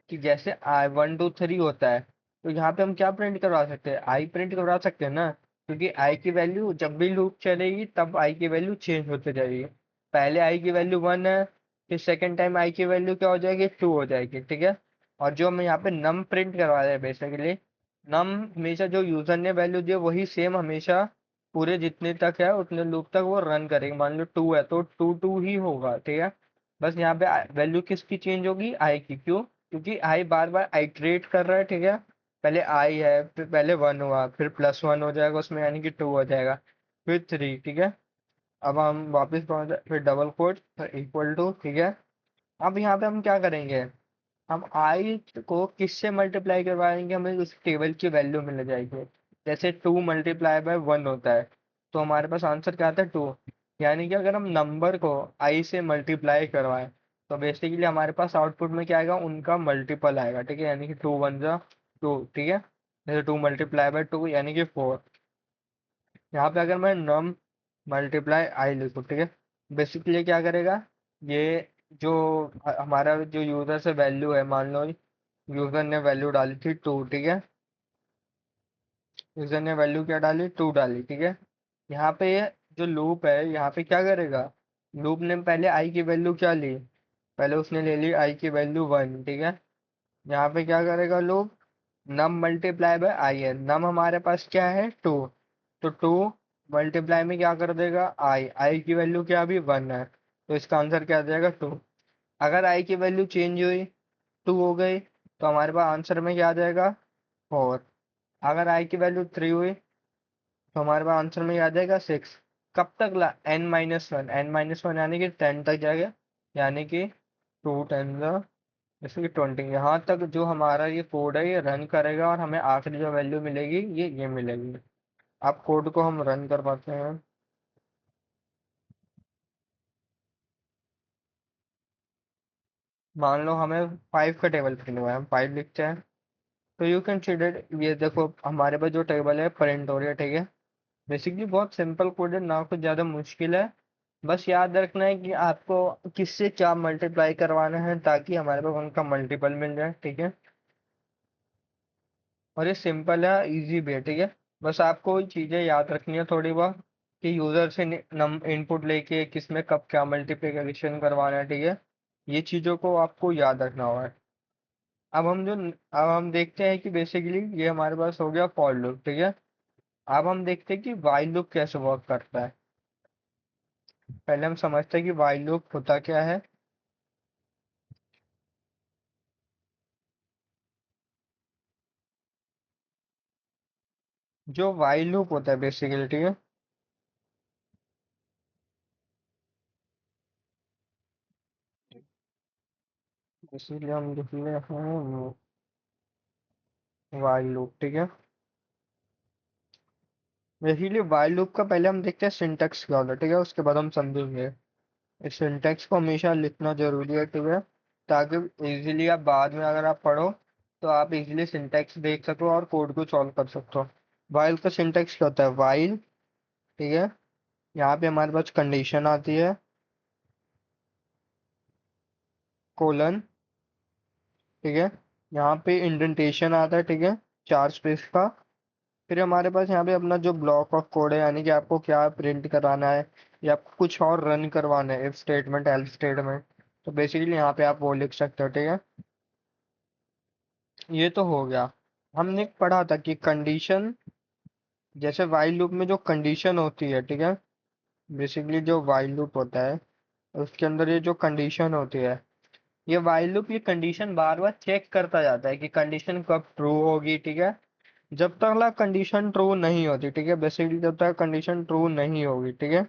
कि जैसे आई 1 2 3 होता है, तो यहाँ पे हम क्या प्रिंट करवा सकते हैं, आई प्रिंट करवा सकते हैं ना, क्योंकि आई की वैल्यू जब भी लूप चलेगी तब आई की वैल्यू चेंज होते जाएगी। पहले आई की वैल्यू 1 है, फिर सेकेंड टाइम आई की वैल्यू क्या हो जाएगी, 2 हो जाएगी, ठीक है। और जो हम यहाँ पे नम प्रिंट करवा रहे हैं बेसिकली, नम हमेशा जो यूजर ने वैल्यू दी है वही सेम हमेशा पूरे जितने तक है उतने लूप तक वो रन करेगा। मान लो 2 है तो 2 ही होगा, ठीक है। बस यहाँ पे वैल्यू किसकी चेंज होगी, आई की, क्यों, क्योंकि आई बार बार आइट्रेट कर रहा है, ठीक है। पहले आई है, फिर पहले 1 हुआ, फिर +1 हो जाएगा उसमें, यानी कि 2 हो जाएगा, फिर 3, ठीक है। अब हम वापस पहुंच जाए, फिर डबल कोट, फिर इक्वल टू, ठीक है। अब यहाँ पे हम क्या करेंगे, हम आई को किससे मल्टीप्लाई करवाएंगे, हमें उस टेबल की वैल्यू मिल जाएगी। जैसे 2 × 1 होता है, तो हमारे पास आंसर क्या आता है, 2। यानी कि अगर हम नंबर को आई से मल्टीप्लाई करवाएं तो बेसिकली हमारे पास आउटपुट में क्या आएगा, उनका मल्टीपल आएगा, ठीक है, यानी कि 2 × 1 = 2, ठीक है। जैसे 2 × 2 यानी कि 4। यहाँ पे अगर मैं नम मल्टीप्लाई आई लिखूँ, ठीक है, बेसिकली क्या करेगा, ये जो हमारा जो यूजर से वैल्यू है, मान लो यूजर ने वैल्यू डाली थी 2, ठीक है। यूजर ने वैल्यू क्या डाली, 2 डाली, ठीक है। यहाँ पे ये जो लूप है यहाँ पे क्या करेगा, लूप ने पहले आई की वैल्यू क्या ली, पहले उसने ले ली आई की वैल्यू 1, ठीक है। यहाँ पे क्या करेगा लूप, नम मल्टीप्लाई बाय आई है, नम हमारे पास क्या है, 2, तो 2 मल्टीप्लाई में क्या कर देगा, आई, आई की वैल्यू क्या अभी 1 है, तो इसका आंसर क्या आ जाएगा, 2। अगर आई की वैल्यू चेंज हुई, 2 हो गई, तो हमारे पास आंसर में क्या आ जाएगा, 4। अगर आई की वैल्यू 3 हुई तो हमारे पास आंसर में आ जाएगा 6। कब तक ला, n-1, n-1 यानी कि 10 तक जाएगा, यानी कि 2 × 10 जैसे कि 20, यहाँ तक जो हमारा ये कोड है ये रन करेगा और हमें आखिरी जो वैल्यू मिलेगी ये मिलेगी। अब कोड को हम रन कर पाते हैं। मान लो हमें 5 का टेबल प्रिंट हुआ है, हम 5 लिखते हैं, तो यू कैन कंसीडर, ये देखो हमारे पास जो टेबल है प्रिंट हो रही है, ठीक है। बेसिकली बहुत सिंपल कोड है, ना कुछ ज़्यादा मुश्किल है। बस याद रखना है कि आपको किससे क्या मल्टीप्लाई करवाना है ताकि हमारे पास उनका मल्टीपल मिल जाए, ठीक है। और ये सिंपल है, इजी भी है, ठीक है। बस आपको चीज़ें याद रखनी है थोड़ी बहुत, कि यूज़र से नम इनपुट लेके किस में कब क्या मल्टीप्लिकेशन करवाना है, ठीक है। ये चीज़ों को आपको याद रखना होगा। अब हम देखते हैं कि बेसिकली ये हमारे पास हो गया फॉर लूप, ठीक है। अब हम देखते हैं कि व्हाइल लूप कैसे वर्क करता है। पहले हम समझते हैं कि व्हाइल लूप होता क्या है। जो व्हाइल लूप होता है बेसिकली, ठीक है, इसीलिए हम लिख ले हैं व्हाइल लूप, ठीक है। बेसिकली व्हाइल लूप का पहले हम देखते हैं सिंटेक्स क्या होता है, ठीक है, उसके बाद हम समझेंगे। इस सिंटेक्स को हमेशा लिखना जरूरी है, ठीक है, ताकि इजीली आप बाद में अगर आप पढ़ो तो आप इजीली सिंटेक्स देख सको और कोड को सॉल्व कर सकते हो। वाइल का सिंटेक्स क्या होता है? वाइल, ठीक है, यहाँ पे हमारे पास कंडीशन आती है, कोलन, ठीक है, यहाँ पे इंडेंटेशन आता है, ठीक है, 4 स्पेस का। फिर हमारे पास यहाँ पे अपना जो ब्लॉक ऑफ कोड है, यानी कि आपको क्या प्रिंट कराना है या आपको कुछ और रन करवाना है, इफ स्टेटमेंट, एल्स स्टेटमेंट, तो बेसिकली यहाँ पे आप वो लिख सकते हो, ठीक है। ये तो हो गया। हमने पढ़ा था कि कंडीशन, जैसे वाइल लूप में जो कंडीशन होती है, ठीक है, बेसिकली जो वाइल लूप होता है उसके अंदर ये जो कंडीशन होती है, ये वाइल लूप ये कंडीशन बार बार चेक करता जाता है कि कंडीशन कब ट्रू होगी, ठीक है। जब तक ला कंडीशन ट्रू नहीं होती, ठीक है, बेसिकली जब तक कंडीशन ट्रू नहीं होगी, ठीक है,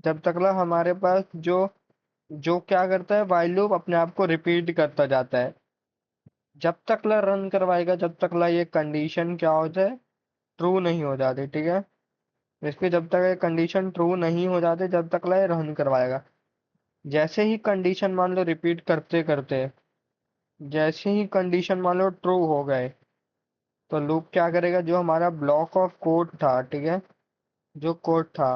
जब तक ला हमारे पास जो जो क्या करता है, वाइल लूप अपने आप को रिपीट करता जाता है। जब तक ला रन करवाएगा, जब तक ला ये कंडीशन क्या हो जाए, ट्रू नहीं हो जाती, ठीक है। इसके जब तक ये कंडीशन ट्रू नहीं हो जाते, जब तक ला ये रन करवाएगा। जैसे ही कंडीशन मान लो रिपीट करते करते, जैसे ही कंडीशन मान लो ट्रू हो गए, तो लूप क्या करेगा, जो हमारा ब्लॉक ऑफ कोड था, ठीक है, जो कोड था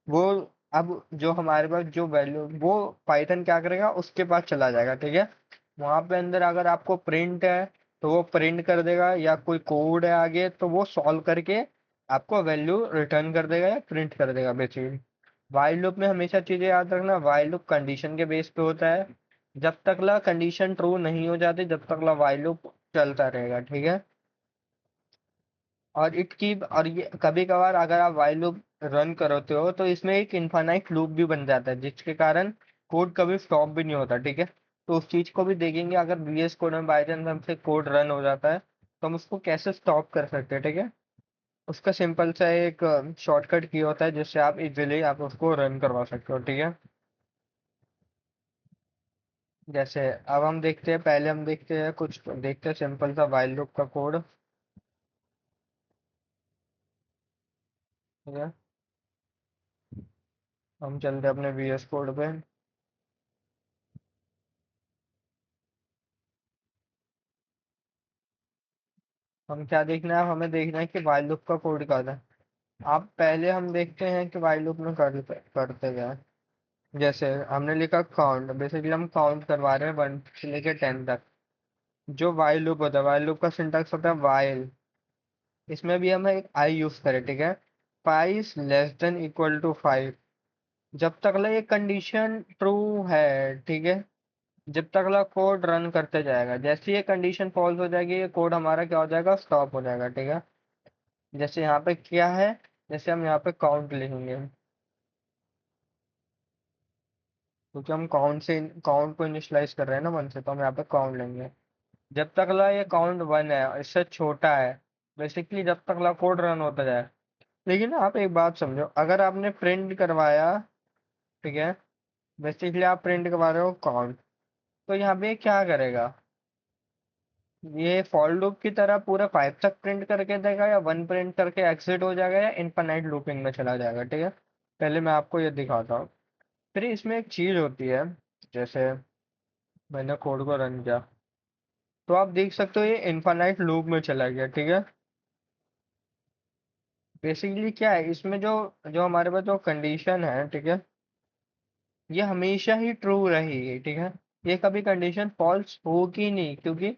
वो, अब जो हमारे पास जो वैल्यू, वो पाइथन क्या करेगा, उसके पास चला जाएगा, ठीक है। वहां पे अंदर अगर आपको प्रिंट है तो वो प्रिंट कर देगा, या कोई कोड है आगे तो वो सॉल्व करके आपको वैल्यू रिटर्न कर देगा या प्रिंट कर देगा बेसिकली। वाइल लूप में हमेशा चीजें याद रखना, वाइल लूप कंडीशन के बेस पे होता है। जब तक ला कंडीशन ट्रू नहीं हो जाती, जब तक ला वाइल लूप चलता रहेगा, ठीक है। और ये कभी कभार अगर आप वाइल लूप रन करते हो तो इसमें एक इनफाइनाइट लूप भी बन जाता है, जिसके कारण कोड कभी स्टॉप भी नहीं होता, ठीक है। तो उस चीज को भी देखेंगे, अगर VS कोड में बाई चांस हमसे कोड रन हो जाता है तो हम उसको कैसे स्टॉप कर सकते हैं, ठीक है। उसका सिंपल सा एक शॉर्टकट की होता है, जिससे आप इजीली आप उसको रन करवा सकते हो, ठीक है। जैसे अब हम देखते हैं, पहले हम देखते हैं कुछ, देखते हैं सिंपल सा वाइल लूप का कोड, ठीक है। हम चलते हैं अपने VS कोड पे। हम क्या देखना है, हमें देखना है कि while लूप का कोड क्या होता है। आप पहले हम देखते हैं कि while लूप में करते क्या है। जैसे हमने लिखा काउंट, बेसिकली हम काउंट करवा रहे हैं 1 से लेके 10 तक। जो while लूप होता है, while लूप का सिंटैक्स होता है while, इसमें भी हम एक आई यूज करें, ठीक है, 5 < <5 जब तक ला ये कंडीशन ट्रू है, ठीक है, जब तक ला कोड रन करते जाएगा। जैसे ये कंडीशन फॉल्स हो जाएगी, ये कोड हमारा क्या हो जाएगा, स्टॉप हो जाएगा, ठीक है। जैसे यहाँ पे क्या है, जैसे हम यहाँ पे काउंट लिखेंगे, क्योंकि हम काउंट को इनिशियलाइज कर रहे हैं ना 1 से, तो हम यहाँ पे काउंट लेंगे। जब तक ला ये काउंट 1 है, इससे छोटा है, बेसिकली जब तक ला कोड रन होता जाए। लेकिन आप एक बात समझो, अगर आपने प्रिंट करवाया, ठीक है, बेसिकली आप प्रिंट करवा रहे हो काउंट, तो यहाँ पे क्या करेगा, ये फॉर लूप की तरह पूरा 5 तक प्रिंट करके देगा, या 1 प्रिंट करके एग्जिट हो जाएगा, या इनफाइनाइट लूपिंग में चला जाएगा, ठीक है। पहले मैं आपको ये दिखाता हूँ। फिर इसमें एक चीज होती है, जैसे मैंने कोड को रन किया, तो आप देख सकते हो ये इनफाइनाइट लूप में चला गया, ठीक है। बेसिकली क्या है इसमें, जो जो हमारे पास जो कंडीशन है, ठीक है, ये हमेशा ही ट्रू रहेगी, ठीक है। ये कभी कंडीशन फॉल्स होगी नहीं, क्योंकि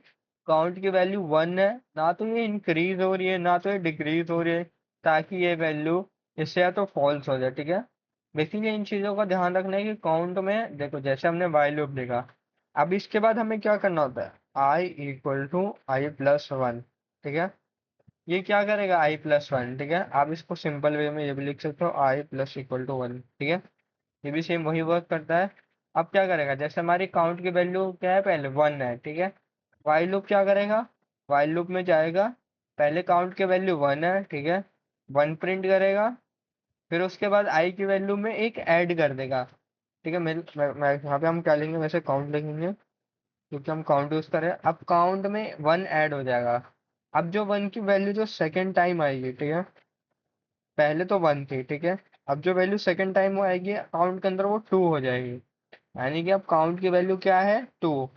काउंट की वैल्यू 1 है, ना तो ये इंक्रीज हो रही है ना तो ये डिक्रीज हो रही है, ताकि ये वैल्यू इससे या तो फॉल्स हो जाए, ठीक है। बेसिकली इन चीजों का ध्यान रखना है कि काउंट में देखो, जैसे हमने वाइल लूप लिखा, अब इसके बाद हमें क्या करना होता है, i = i+1, ठीक है। ये क्या करेगा, i+1, ठीक है। आप इसको सिंपल वे में ये भी लिख सकते हो, i+=1, ठीक है। ये भी सेम वही वर्क करता है। अब क्या करेगा, जैसे हमारी काउंट की वैल्यू क्या है, पहले 1 है, ठीक है। वाइल लूप क्या करेगा, वाइल लूप में जाएगा, पहले काउंट की वैल्यू 1 है, ठीक है, 1 प्रिंट करेगा, फिर उसके बाद आई की वैल्यू में एक ऐड कर देगा, ठीक है। यहाँ पे हम क्या लेंगे, वैसे काउंट लिखेंगे, क्योंकि हम काउंट यूज कर रहे हैं। अब काउंट में 1 ऐड हो जाएगा। अब जो 1 की वैल्यू जो सेकेंड टाइम आएगी, ठीक है, पहले तो 1 थी, ठीक है, अब जो वैल्यू सेकेंड टाइम वो आएगी अकाउंट के अंदर, वो 2 हो जाएगी। यानी कि अब काउंट की वैल्यू क्या है, 2।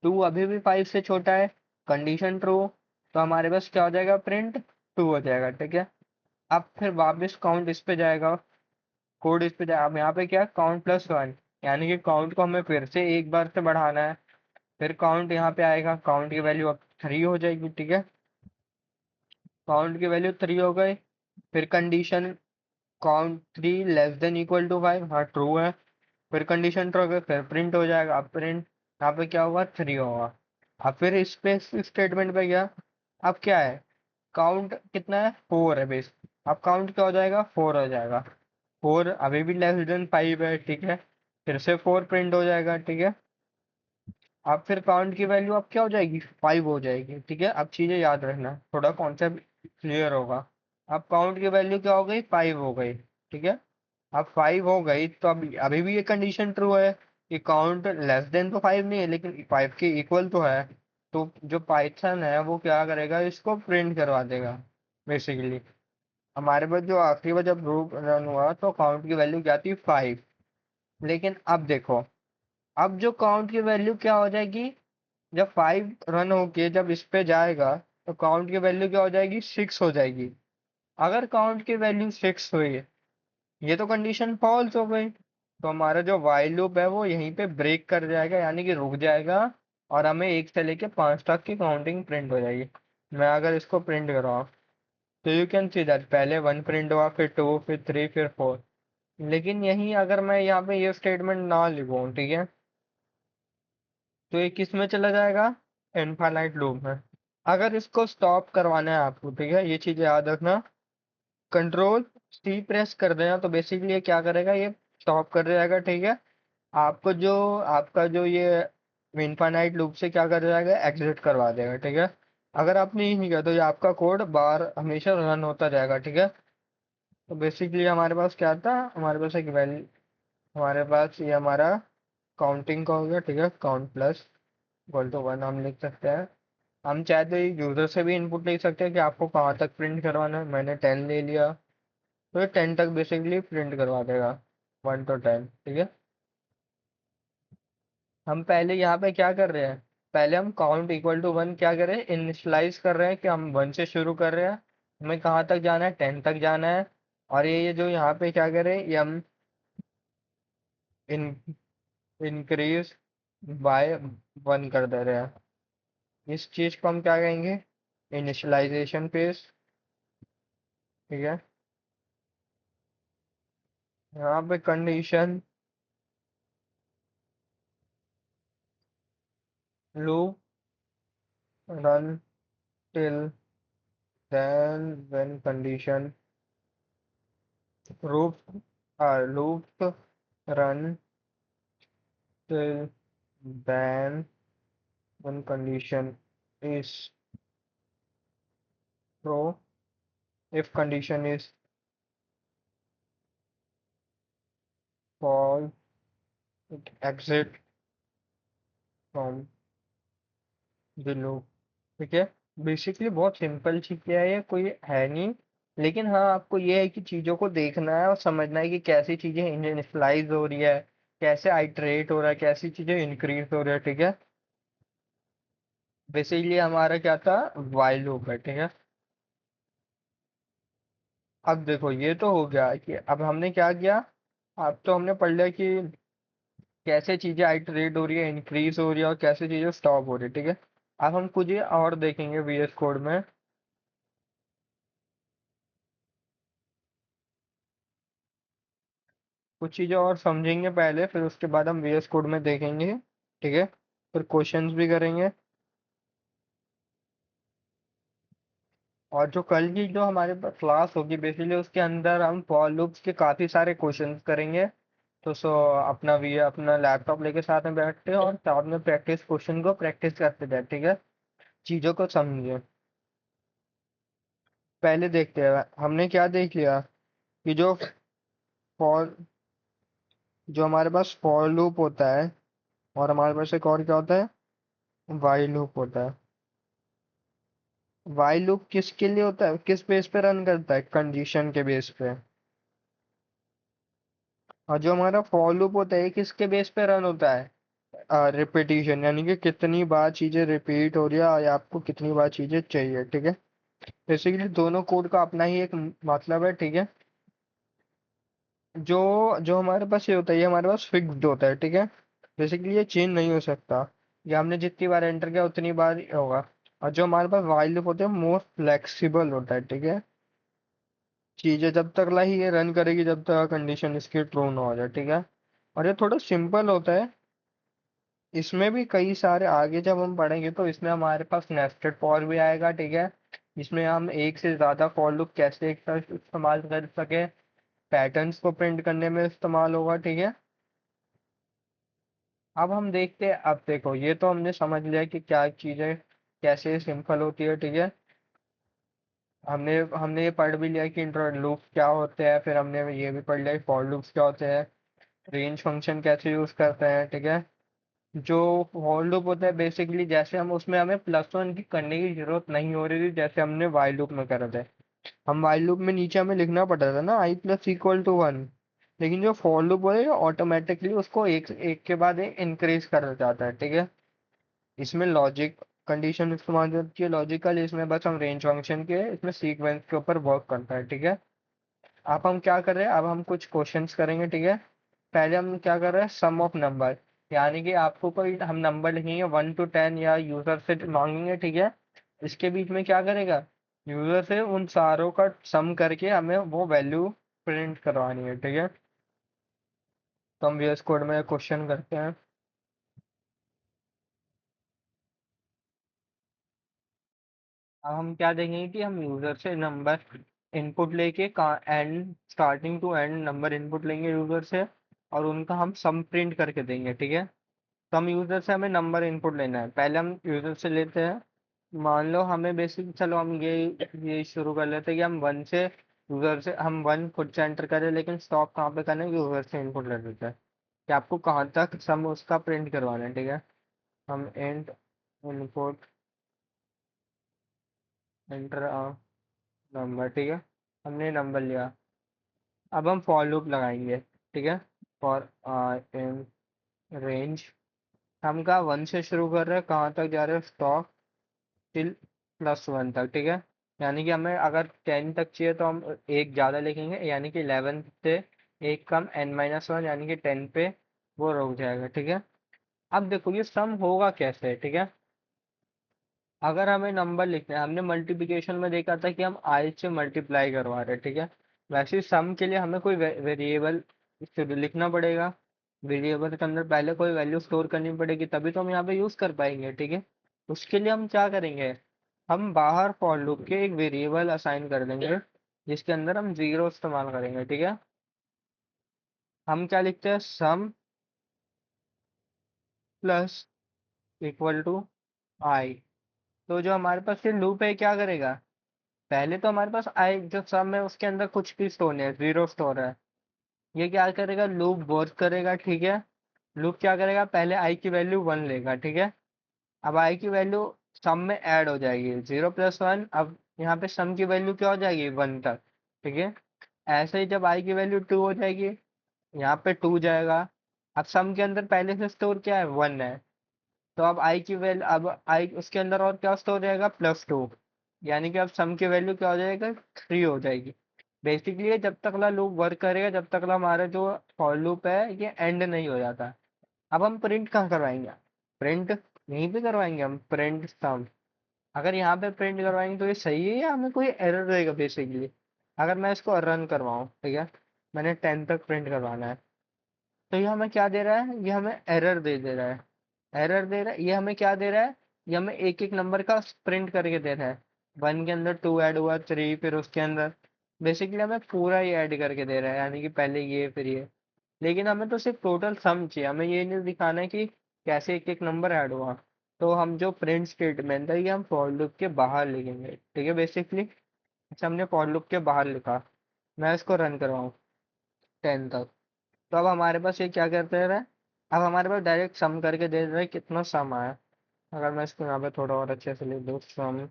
2 अभी भी 5 से छोटा है, कंडीशन ट्रू, तो हमारे पास क्या हो जाएगा, प्रिंट 2 हो जाएगा, ठीक है। अब फिर वापस काउंट इस पे जाएगा, कोड इस पे जाएगा। अब यहाँ पे क्या, काउंट प्लस वन, यानी कि काउंट को हमें फिर से एक बार से बढ़ाना है। फिर काउंट यहाँ पे आएगा, काउंट की वैल्यू अब 3 हो जाएगी, ठीक है। काउंट की वैल्यू 3 हो गई। फिर condition, count 3 less than equal to 5, हाँ ट्रू है। फिर कंडीशन ट्रू हो गई, फिर प्रिंट हो जाएगा। अब प्रिंट यहाँ पे क्या होगा, 3 होगा। अब फिर इस पे स्टेटमेंट पे गया। अब क्या है, काउंट कितना है, 4 है बेस। अब काउंट क्या हो जाएगा, 4 हो जाएगा। 4 अभी भी लेस देन 5 है, ठीक है। फिर से 4 प्रिंट हो जाएगा, ठीक है। अब फिर काउंट की वैल्यू अब क्या हो जाएगी, 5 हो जाएगी, ठीक है। अब चीजें याद रखना, थोड़ा कॉन्सेप्ट क्लियर होगा। अब काउंट की वैल्यू क्या हो गई, 5 हो गई, ठीक है। अब 5 हो गई तो अब अभी भी ये कंडीशन ट्रू है कि काउंट लेस देन तो 5 नहीं है, लेकिन 5 के इक्वल तो है। तो जो पाइथन है वो क्या करेगा, इसको प्रिंट करवा देगा बेसिकली। हमारे पास जो आखिरी बार जब लूप रन हुआ तो काउंट की वैल्यू क्या थी, 5। लेकिन अब देखो, अब जो काउंट की वैल्यू क्या हो जाएगी, जब 5 रन होके जब इस पे जाएगा तो काउंट की वैल्यू क्या हो जाएगी, 6 हो जाएगी। अगर काउंट की वैल्यू 6 हुई, ये तो कंडीशन फॉल्स हो गई, तो हमारा जो वाइल लूप है वो यहीं पे ब्रेक कर जाएगा, यानी कि रुक जाएगा। और हमें 1 से लेके 5 तक की काउंटिंग प्रिंट हो जाएगी। मैं अगर इसको प्रिंट कराऊँ तो यू कैन सी दैट पहले 1 प्रिंट हुआ, फिर 2, फिर 3, फिर 4। लेकिन यहीं अगर मैं यहाँ पे ये स्टेटमेंट ना लिखूं, ठीक है, तो ये किस में चला जाएगा, इनफाइनाइट लूप में। अगर इसको स्टॉप करवाना है आपको, ठीक है, ये चीज याद रखना। कंट्रोल सी प्रेस कर देना तो बेसिकली ये क्या करेगा, ये स्टॉप कर जाएगा, ठीक है। आपको जो, आपका जो ये इनफाइनाइट लूप से क्या कर जाएगा, एग्जिट करवा देगा, ठीक है। अगर आपने ये नहीं किया तो ये आपका कोड बार हमेशा रन होता जाएगा, ठीक है। तो बेसिकली हमारे पास क्या था, हमारे पास एक वैल्यू, हमारे पास ये हमारा काउंटिंग का हो गया, ठीक है। काउंट प्लस इक्वल टू 1 हम लिख सकते हैं। हम चाहे तो यूजर से भी इनपुट ले सकते हैं कि आपको कहाँ तक प्रिंट करवाना है। मैंने 10 ले लिया, तो ये 10 तक बेसिकली प्रिंट करवा देगा, 1 to 10, ठीक है। हम पहले यहाँ पे क्या कर रहे हैं, पहले हम काउंट इक्वल टू 1 क्या कर रहे हैं, इनिशलाइज कर रहे हैं कि हम 1 से शुरू कर रहे हैं। हमें कहाँ तक जाना है, 10 तक जाना है। और ये जो यहाँ पे क्या कर रहे हैं, ये हम इन इंक्रीज बाय 1 कर दे रहे हैं। इस चीज को हम क्या कहेंगे, इनिशियलाइजेशन फेज, ठीक है। यहाँ पे condition loop run till then when condition loop run till then when condition is true. If condition is false, it exit from the loop, ठीक है। बेसिकली बहुत सिंपल चीज है, ये कोई है नहीं। लेकिन हाँ, आपको ये है कि चीजों को देखना है और समझना है कि कैसी चीजें इनिशियलाइज हो रही है, कैसे आइटरेट हो रहा है, कैसी चीजें इंक्रीज हो रही है, ठीक है। बेसिकली हमारा क्या था, वाइल लूप है, ठीक है। अब देखो, ये तो हो गया कि अब हमने क्या किया। अब तो हमने पढ़ लिया कि कैसे चीजें आइटरेट हो रही है, इंक्रीज हो रही है, और कैसे चीजें स्टॉप हो रही है, ठीक है। अब हम कुछ ये और देखेंगे वीएस कोड में। कुछ चीजें और समझेंगे पहले, फिर उसके बाद हम वीएस कोड में देखेंगे, ठीक है। फिर क्वेश्चंस भी करेंगे। और जो कल की जो हमारे पास क्लास होगी, बेसिकली उसके अंदर हम फॉर लूप्स के काफी सारे क्वेश्चंस करेंगे। तो अपना भी अपना लैपटॉप लेके साथ में बैठते हैं और साथ में प्रैक्टिस क्वेश्चन को प्रैक्टिस करते जाए, ठीक है। चीजों को समझिए। पहले देखते हैं हमने क्या देख लिया कि फॉर जो हमारे पास फॉर लूप होता है, और हमारे पास एक और क्या होता है, वाइल लूप होता है। वाइल लूप किसके लिए होता है, किस बेस पे रन करता है, कंडीशन के बेस पे। और जो हमारा फॉर लूप होता है, ये किसके बेस पे रन होता है, रिपीटिशन, यानी कि कितनी बार चीजें रिपीट हो रही है और आपको कितनी बार चीजें चाहिए, ठीक है। बेसिकली दोनों कोड का अपना ही एक मतलब है, ठीक है। जो जो हमारे पास ये होता है, ये हमारे पास फिक्स्ड होता है, ठीक है। बेसिकली ये चेंज नहीं हो सकता। ये हमने जितनी बार एंटर किया उतनी बार ही होगा। और जो हमारे पास वाइल लूप होते हैं मोर फ्लेक्सिबल होता है, ठीक है। चीजें जब तक ला ही ये रन करेगी जब तक कंडीशन इसकी ट्रू ना हो जाए, ठीक है। और ये थोड़ा सिंपल होता है। इसमें भी कई सारे आगे जब हम पढ़ेंगे तो इसमें हमारे पास नेस्टेड फॉर भी आएगा, ठीक है। इसमें हम एक से ज्यादा फॉर लूप कैसे एक साथ इस्तेमाल कर सके, पैटर्न्स को प्रिंट करने में इस्तेमाल होगा, ठीक है। अब हम देखते हैं, अब देखो ये तो हमने समझ लिया कि क्या चीजें कैसे सिंपल होती है, ठीक है। हमने हमने ये पढ़ भी लिया कि इंटर लूप क्या होते हैं, फिर हमने ये भी पढ़ लिया कि फॉर लूप्स क्या होते हैं, रेंज फंक्शन कैसे यूज करते हैं, ठीक है। जो फॉर लूप होता है बेसिकली, जैसे हम उसमें हमें प्लस वन की करने की जरूरत नहीं हो रही थी जैसे हमने वाइल लूप में कर रहे थे। हम वाइल लूप में नीचे हमें लिखना पड़ता था ना आई प्लस इक्वल टू वन। लेकिन जो फॉर लूप है ऑटोमेटिकली उसको एक एक के बाद एक इंक्रीज कर जाता है, ठीक है। इसमें लॉजिक कंडीशन इस्तेमाल होती है लॉजिकल, इसमें बस हम रेंज फंक्शन के इसमें सीक्वेंस के ऊपर वर्क करता है, ठीक है। अब हम क्या कर रहे हैं, अब हम कुछ क्वेश्चंस करेंगे, ठीक है। पहले हम क्या कर रहे हैं, सम ऑफ नंबर। यानी कि आपको कोई हम नंबर लिखेंगे 1 to 10 या यूजर से मांगेंगे, ठीक है। इसके बीच में क्या करेगा, यूजर से उन सारों का सम करके हमें वो वैल्यू प्रिंट करवानी है, ठीक है। तो हम VS कोड में क्वेश्चन करते हैं। अब हम क्या देखेंगे कि हम यूजर से नंबर इनपुट लेके and starting to end number input लेंगे यूजर से, और उनका हम सम प्रिंट करके देंगे, ठीक है। तो हम यूजर से हमें नंबर इनपुट लेना है, पहले हम यूजर से लेते हैं। मान लो हमें बेसिक, चलो हम ये शुरू कर लेते हैं कि हम वन से यूजर से हम वन खुद से एंटर करें, लेकिन स्टॉप कहाँ पे करना है, यूजर से इनपुट ले लेते हैं कि आपको कहाँ तक सम उसका प्रिंट करवाना है, ठीक है। हम एंड इनपुट एंटर नंबर, ठीक है। हमने नंबर लिया। अब हम फॉर लूप लगाएंगे, ठीक है। फॉर इन रेंज, हम कहा वन से शुरू कर रहे हैं, कहाँ तक जा रहे हैं, स्टॉक टिल +1 तक, ठीक है। यानी कि हमें अगर 10 तक चाहिए तो हम एक ज़्यादा लिखेंगे, यानी कि 11 से एक कम n-1 यानी कि 10 पे वो रुक जाएगा, ठीक है। अब देखो ये सम होगा कैसे, ठीक है। अगर हमें नंबर लिखना है, हमने मल्टीप्लिकेशन में देखा था कि हम आई से मल्टीप्लाई करवा रहे हैं, ठीक है। वैसे ही सम के लिए हमें कोई वेरिएबल लिखना पड़ेगा। वेरिएबल के अंदर पहले कोई वैल्यू स्टोर करनी पड़ेगी, तभी तो हम यहाँ पे यूज कर पाएंगे, ठीक है। उसके लिए हम क्या करेंगे, हम बाहर फॉर लूप के एक वेरिएबल असाइन कर देंगे जिसके अंदर हम जीरो इस्तेमाल करेंगे, ठीक है। हम क्या लिखते हैं, सम प्लस इक्वल टू आई। तो जो हमारे पास ये लूप है क्या करेगा, पहले तो हमारे पास आई जो सम है उसके अंदर कुछ भी स्टोर नहीं है, जीरो स्टोर है। ये क्या करेगा, लूप वर्क करेगा, ठीक है। लूप क्या करेगा, पहले आई की वैल्यू वन लेगा, ठीक है। अब आई की वैल्यू सम में ऐड हो जाएगी 0 + 1, अब यहाँ पे सम की वैल्यू क्या हो जाएगी, 1 तक, ठीक है। ऐसे ही जब आई की वैल्यू 2 हो जाएगी, यहाँ पे 2 जाएगा। अब सम के अंदर पहले से स्टोर क्या है, 1 है। तो अब आई की वैल्यू, अब आई उसके अंदर और क्या स्टोर रहेगा, +2। यानी कि अब सम की वैल्यू क्या हो जाएगा, 3 हो जाएगी। बेसिकली ये जब तक ला लूप वर्क करेगा जब तक ला हमारा जो फॉर लूप है ये एंड नहीं हो जाता। अब हम प्रिंट कहाँ करवाएंगे, प्रिंट यहीं पे करवाएंगे, हम प्रिंट सम। अगर यहाँ पे प्रिंट करवाएंगे तो ये सही है या हमें कोई एरर देगा बेसिकली। अगर मैं इसको रन करवाऊँ, ठीक है, मैंने 10 तक प्रिंट करवाना है, तो ये हमें क्या दे रहा है, ये हमें एरर दे रहा है। एरर दे रहा है, ये हमें क्या दे रहा है, ये हमें एक एक नंबर का प्रिंट करके दे रहा है। वन के अंदर टू ऐड हुआ, थ्री, फिर उसके अंदर बेसिकली हमें पूरा ही ऐड करके दे रहा है, यानी कि पहले ये फिर ये। लेकिन हमें तो सिर्फ टोटल सम चाहिए, हमें ये नहीं दिखाना है कि कैसे एक एक नंबर ऐड हुआ। तो हम जो प्रिंट स्टेटमेंट है ये हम फॉर लूप के बाहर लिखेंगे, ठीक है। बेसिकली अच्छा हमने फॉर लूप के बाहर लिखा, मैं इसको रन करवाऊँ 10 तक, तो अब हमारे पास ये क्या करते रहे, अब हमारे पास डायरेक्ट सम करके दे रहे हैं कितना सम आया। अगर मैं इसको यहाँ पे थोड़ा और अच्छे से लिख दूँ, सम,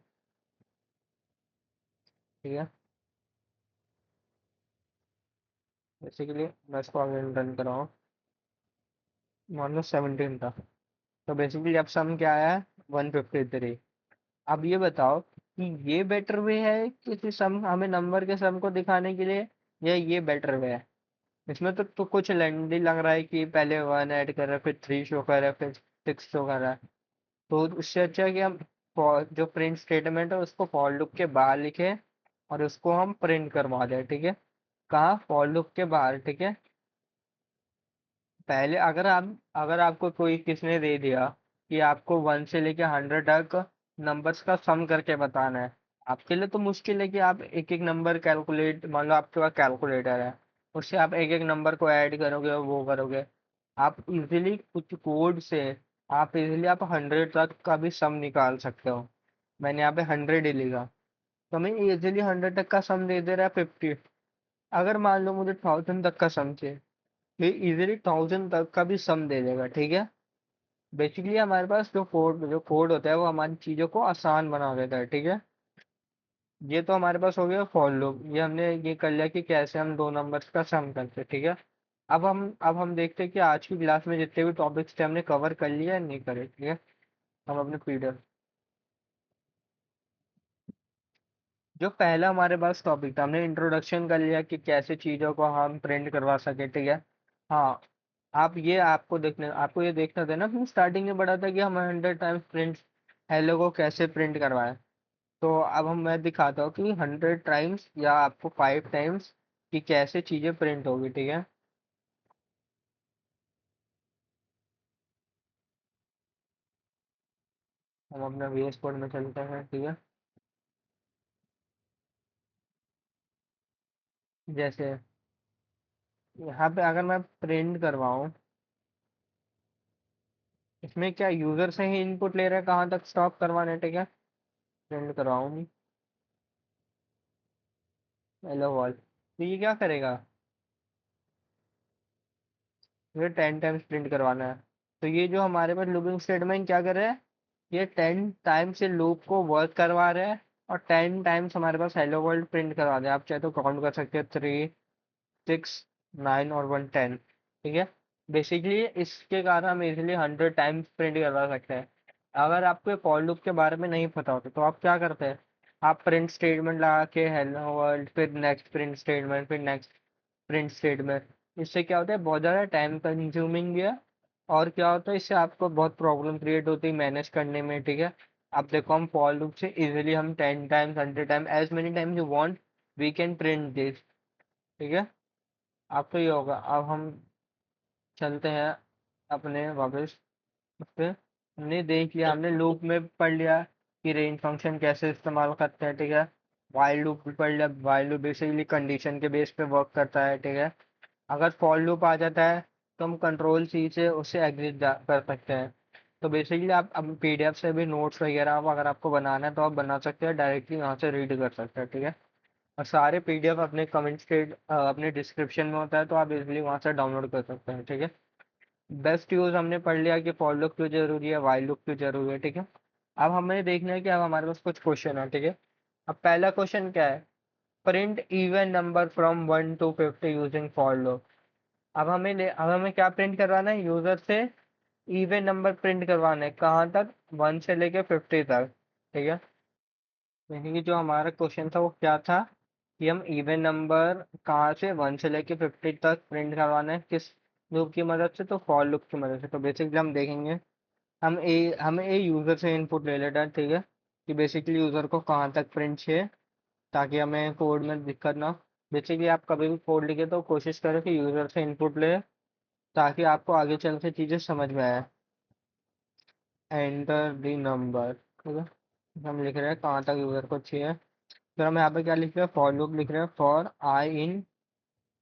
ठीक है। बेसिकली मैं इसको आगे रन कराऊँ, मान लो 17 था। तो बेसिकली अब सम क्या आया है, 153। अब ये बताओ कि ये बेटर वे है किसी सम हमें नंबर के सम को दिखाने के लिए, या ये बेटर वे है। इसमें तो कुछ लेंदी लग रहा है कि पहले वन ऐड कर रहा है, फिर थ्री शो कर रहा है, फिर सिक्स शो कर रहा है। तो उससे अच्छा है कि हम जो प्रिंट स्टेटमेंट है उसको फॉर लूप के बाहर लिखे और उसको हम प्रिंट करवा दें, ठीक है। कहाँ, फॉर लूप के बाहर, ठीक है। पहले अगर आपको कोई किसने दे दिया कि आपको 1 से लेके 100 तक नंबर्स का सम करके बताना है, आपके लिए तो मुश्किल है कि आप एक एक नंबर कैलकुलेट, मान लो आपके पास कैलकुलेटर है, उससे आप एक एक नंबर को ऐड करोगे और वो करोगे। आप इजीली कुछ कोड से आप इजीली आप 100 तक का भी सम निकाल सकते हो। मैंने यहाँ पे 100 ही लिखा, तो हमें इजीली 100 तक का सम दे दे रहा है 50। अगर मान लो मुझे 1000 तक का सम चाहिए, ये इजीली 1000 तक का भी सम दे देगा, ठीक है। बेसिकली हमारे पास जो कोड होता है वो हमारी चीजों को आसान बना देता है, ठीक है। ये तो हमारे पास हो गया फॉर लूप, ये हमने ये कर लिया कि कैसे हम दो नंबर्स का सम करते हैं, ठीक है। अब हम देखते हैं कि आज की क्लास में जितने भी टॉपिक्स थे हमने कवर कर लिया या नहीं करे, ठीक है। हम अपने पीडीएफ, जो पहला हमारे पास टॉपिक था, हमने इंट्रोडक्शन कर लिया कि कैसे चीजों को हम प्रिंट करवा सके, ठीक है। हाँ, आपको ये देखना था ना, हमने स्टार्टिंग में पढ़ा था कि हम 100 टाइम्स प्रिंट हेलो को कैसे प्रिंट करवाएं। तो अब मैं दिखाता हूँ कि 100 टाइम्स या आपको 5 टाइम्स कि कैसे चीजें प्रिंट होगी, ठीक है। हम अपना VS कोड में चलते हैं, ठीक है। जैसे यहाँ पे अगर मैं प्रिंट करवाऊँ, इसमें क्या यूजर से ही इनपुट ले रहा है कहाँ तक स्टॉप करवाना है, ठीक है। प्रिंट करवाऊँ हेलो वर्ल्ड, तो ये क्या करेगा, ये 10 टाइम्स प्रिंट करवाना है। तो ये जो हमारे पास लूपिंग स्टेटमेंट क्या कर रहा है, ये 10 टाइम्स से लूप को वर्क करवा रहा है और 10 टाइम्स हमारे पास हेलो वर्ल्ड प्रिंट करवा दे। आप चाहे तो काउंट कर सकते हैं, 3, 6, 9 और 1, 10, ठीक है। बेसिकली इसके कारण हम इजिली 100 टाइम्स प्रिंट करवा सकते हैं। अगर आपको फॉर लूप के बारे में नहीं पता होता तो आप क्या करते हैं, आप प्रिंट स्टेटमेंट लगा के हेलो वर्ल्ड, फिर नेक्स्ट प्रिंट स्टेटमेंट, फिर नेक्स्ट प्रिंट स्टेटमेंट। इससे क्या होता है, बहुत ज़्यादा टाइम कंज्यूमिंग भी है, और क्या होता है इससे आपको बहुत प्रॉब्लम क्रिएट होती है मैनेज करने में, ठीक है। अब देखो हम फॉर लूप से इजीली हम 10 times, 100 time, as many times you want we can print this, ठीक है। अब तो ये होगा, अब हम चलते हैं अपने वापस उस पे। हमने देख लिया, हमने लूप में पढ़ लिया कि रेंज फंक्शन कैसे इस्तेमाल करते हैं, ठीक है। वाइल लूप भी पढ़ लिया, वाइल लूप बेसिकली कंडीशन के बेस पे वर्क करता है, ठीक है। अगर फॉर लूप आ जाता है तो हम कंट्रोल सी से उससे एग्जिट कर सकते हैं। तो बेसिकली आप अब PDF से भी नोट्स वगैरह अगर आपको बनाना है तो आप बना सकते हैं, डायरेक्टली वहाँ से रीड कर सकते हैं, ठीक है। और सारे PDF अपने कमेंट के अपने डिस्क्रिप्शन में होता है, तो आप इजीली वहाँ से डाउनलोड कर सकते हैं, ठीक है। बेस्ट यूज हमने पढ़ लिया कि फॉर लूप क्यों जरूरी है, वाइल लूप क्यों जरूरी है, ठीक है। अब हमें देखना है कि अब हमारे पास कुछ क्वेश्चन है, ठीक है। अब पहला क्वेश्चन क्या है, print even number from 1 to 50 using for loop. अब हमें क्या प्रिंट करवाना है, यूजर से इवन नंबर प्रिंट करवाना है, कहाँ तक, 1 से लेके 50 तक, ठीक है। यानी कि जो हमारा क्वेश्चन था वो क्या था कि हम इवन नंबर कहाँ से 1 से लेके 50 तक प्रिंट करवाना है, किस लूप की मदद से, तो फॉर लूप की मदद से। तो बेसिकली हम देखेंगे, हमें ए यूजर से इनपुट ले लेता है, ठीक है, कि बेसिकली यूजर को कहाँ तक प्रिंट चाहिए, ताकि हमें कोड में दिक्कत ना हो। बेसिकली आप कभी भी कोड लिखे तो कोशिश करें कि यूजर से इनपुट ले, ताकि आपको आगे चल के चीजें समझ में आए। एंटर द नंबर, ठीक है। हम लिख रहे हैं कहाँ तक यूजर को चाहिए। फिर हम यहाँ पे क्या लिख रहे हैं, फॉर लूप लिख रहे हैं, फॉर आई इन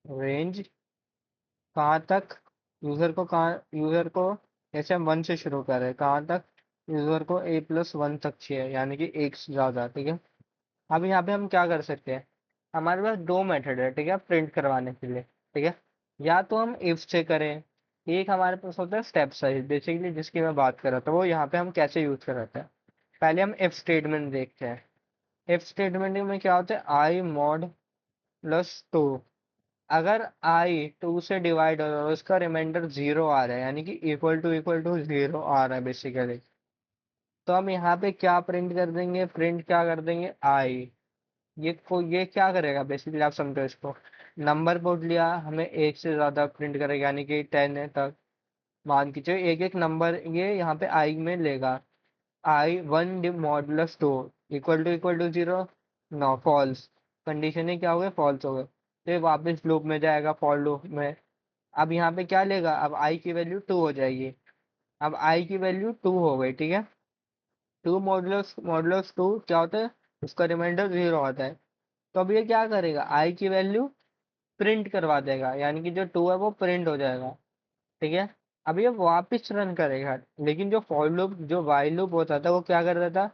रेंज, कहाँ तक यूजर को, जैसे हम 1 से शुरू कर रहे हैं, कहाँ तक यूजर को A+1 तक चाहिए, यानी कि एक से ज्यादा, ठीक है। अब यहाँ पे हम क्या कर सकते हैं, हमारे पास दो मेथड है, ठीक है, प्रिंट करवाने के लिए, ठीक है। या तो हम इफ से करें, एक हमारे पास होता है स्टेप साइज, बेसिकली जिसकी मैं बात कर रहा था, वो यहाँ पे हम कैसे यूज कर रहे हैं। पहले हम इफ स्टेटमेंट देखते हैं। इफ स्टेटमेंट में क्या होता है, i mod +2। अगर i 2 से डिवाइड हो रहा है और उसका रिमाइंडर 0 आ रहा है, यानी कि इक्वल टू 0 आ रहा है बेसिकली, तो हम यहाँ पे क्या प्रिंट कर देंगे, प्रिंट क्या कर देंगे, आई। ये क्या करेगा बेसिकली, आप समझो इसको। नंबर बोर्ड लिया, हमें एक से ज्यादा प्रिंट करेगा, यानी कि 10 है तक मान के चलिए, एक एक नंबर ये यहाँ पे आई में लेगा। I one modulus two equal to zero, no false. Condition है क्या हो गए, फॉल्स हो गए, तो ये वापस लूप में जाएगा, फॉर लूप में। अब यहाँ पे क्या लेगा, अब आई की वैल्यू 2 हो जाएगी। अब आई की वैल्यू 2 हो गई, ठीक है। 2 मॉडुलस मॉडुलस 2 क्या होता है, उसका रिमाइंडर 0 आता है। तो अब ये क्या करेगा, आई की वैल्यू प्रिंट करवा देगा, यानी कि जो 2 है वो प्रिंट हो जाएगा, ठीक है। अब ये वापस रन करेगा, लेकिन जो फॉर लूप, जो वाइल लूप होता था वो क्या करता था,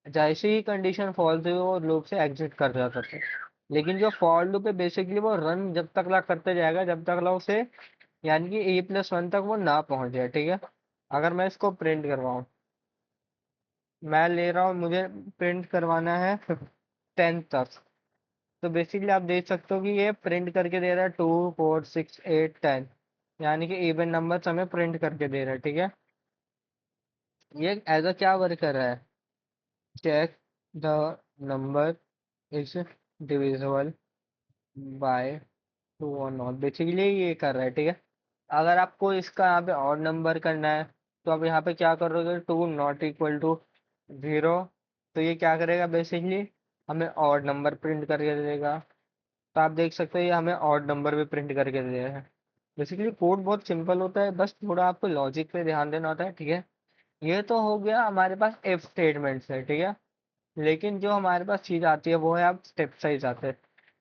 जैसे ही कंडीशन फॉल्स हुई वो लूप से एग्जिट कर जाता था। लेकिन जो फॉर लूप है बेसिकली वो रन जब तक ला करते जाएगा जब तक ला उसे, यानी कि a+1 तक वो ना पहुंच जाए, ठीक है। अगर मैं इसको प्रिंट करवाऊं, मैं ले रहा हूँ, मुझे प्रिंट करवाना है 10 तक। तो बेसिकली आप देख सकते हो कि ये प्रिंट करके दे रहा है 2 4 6 8 10, यानी कि इवन नंबर हमें प्रिंट करके दे रहा है, ठीक है। ये एज अ क्या वर्क कर रहा है, check the number is divisible by 2 और नॉट, बेसिकली ये कर रहा है, ठीक है। अगर आपको इसका यहाँ पे और नंबर करना है, तो आप यहाँ पे क्या करोगे, 2 नॉट इक्वल टू 0। तो ये क्या करेगा बेसिकली, हमें और नंबर प्रिंट करके दे देगा। तो आप देख सकते हो ये हमें ऑड नंबर भी प्रिंट करके दे रहा है। बेसिकली कोड बहुत सिंपल होता है, बस थोड़ा आपको लॉजिक पे ध्यान देना होता है, ठीक है। ये तो हो गया हमारे पास इफ स्टेटमेंट से, ठीक है। लेकिन जो हमारे पास चीज आती है वो है आप स्टेप साइज आते हैं।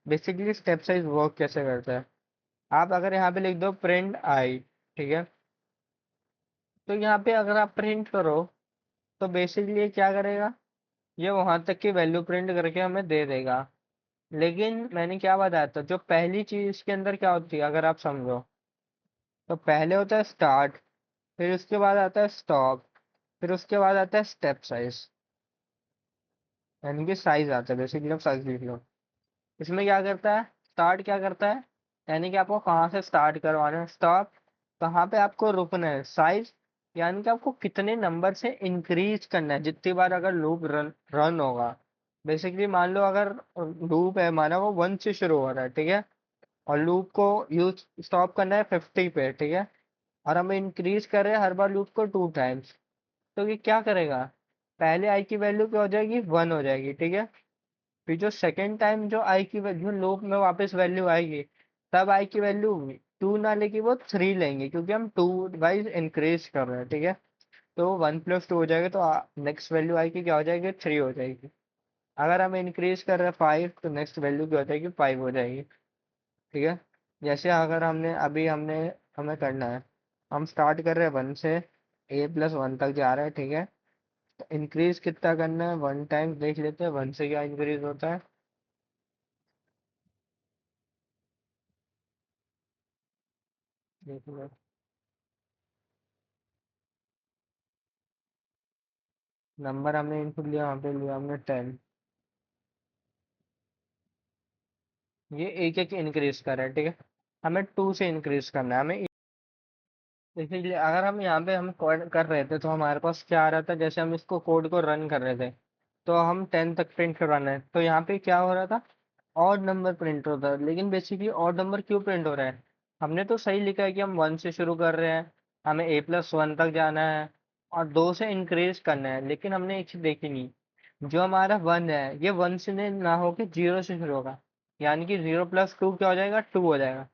बेसिकली स्टेप साइज वर्क कैसे करता है, आप अगर यहाँ पे लिख दो प्रिंट आई, ठीक है। तो यहाँ पे अगर आप प्रिंट करो, तो बेसिकली ये क्या करेगा, ये वहां तक की वैल्यू प्रिंट करके हमें दे देगा। लेकिन मैंने क्या बताया था, जो पहली चीज इसके अंदर क्या होती है अगर आप समझो, तो पहले होता है स्टार्ट, फिर उसके बाद आता है स्टॉप, फिर उसके बाद आता है स्टेप साइज, यानी कि साइज आता है, बेसिकली आप साइज लिख लो। इसमें क्या करता है, स्टार्ट क्या करता है, यानी कि आपको कहाँ से स्टार्ट करवाना है, स्टॉप कहाँ पे आपको रुकना है, साइज यानी कि आपको कितने नंबर से इंक्रीज करना है, जितनी बार अगर लूप रन होगा। बेसिकली मान लो अगर लूप है माना वो 1 से शुरू हो रहा है, ठीक है, और लूप को यूज स्टॉप करना है 50 पे, ठीक है। और हम इंक्रीज कर रहे हैं हर बार लूप को 2 टाइम्स। तो ये क्या करेगा, पहले आई की वैल्यू क्या हो जाएगी, 1 हो जाएगी, ठीक है। फिर जो सेकेंड टाइम जो आई की वैल्यू लूप में वापस वैल्यू आएगी, तब आई की वैल्यू 2 ना लेके वो 3 लेंगे, क्योंकि हम 2 वाइज इंक्रीज कर रहे हैं, ठीक है। तो 1 + 2 हो जाएगा, तो नेक्स्ट वैल्यू आई की क्या हो जाएगी, 3 हो जाएगी। अगर हम इंक्रीज कर रहे हैं 5, तो नेक्स्ट वैल्यू क्या हो जाएगी, 5 हो जाएगी, ठीक है। जैसे अगर हमने अभी हमने हमें करना है, हम स्टार्ट कर रहे हैं 1 से a+1 तक जा रहे हैं, ठीक है। तो इंक्रीज कितना करना है, 1 टाइम देख लेते हैं 1 से क्या इंक्रीज होता है। देख लो, नंबर हमने इनपुट लिया, वहाँ पे लिया हमने 10। ये एक एक इंक्रीज कर रहा है, ठीक है। हमें 2 से इंक्रीज करना है हमें। इसीलिए अगर हम यहाँ पे हम कोड कर रहे थे, तो हमारे पास क्या आ रहा था, जैसे हम इसको कोड को रन कर रहे थे, तो हम 10 तक प्रिंट करवाना है, तो यहाँ पे क्या हो रहा था, ऑड नंबर प्रिंट होता है। लेकिन बेसिकली ऑड नंबर क्यों प्रिंट हो रहा है, हमने तो सही लिखा है कि हम 1 से शुरू कर रहे हैं, हमें a+1 तक जाना है और 2 से इंक्रीज करना है। लेकिन हमने एक चीज देखी नहीं, जो हमारा 1 है ये 1 से ना होके 0 से शुरू होगा, यानी कि 0 + 2 क्या हो जाएगा, 2 हो जाएगा।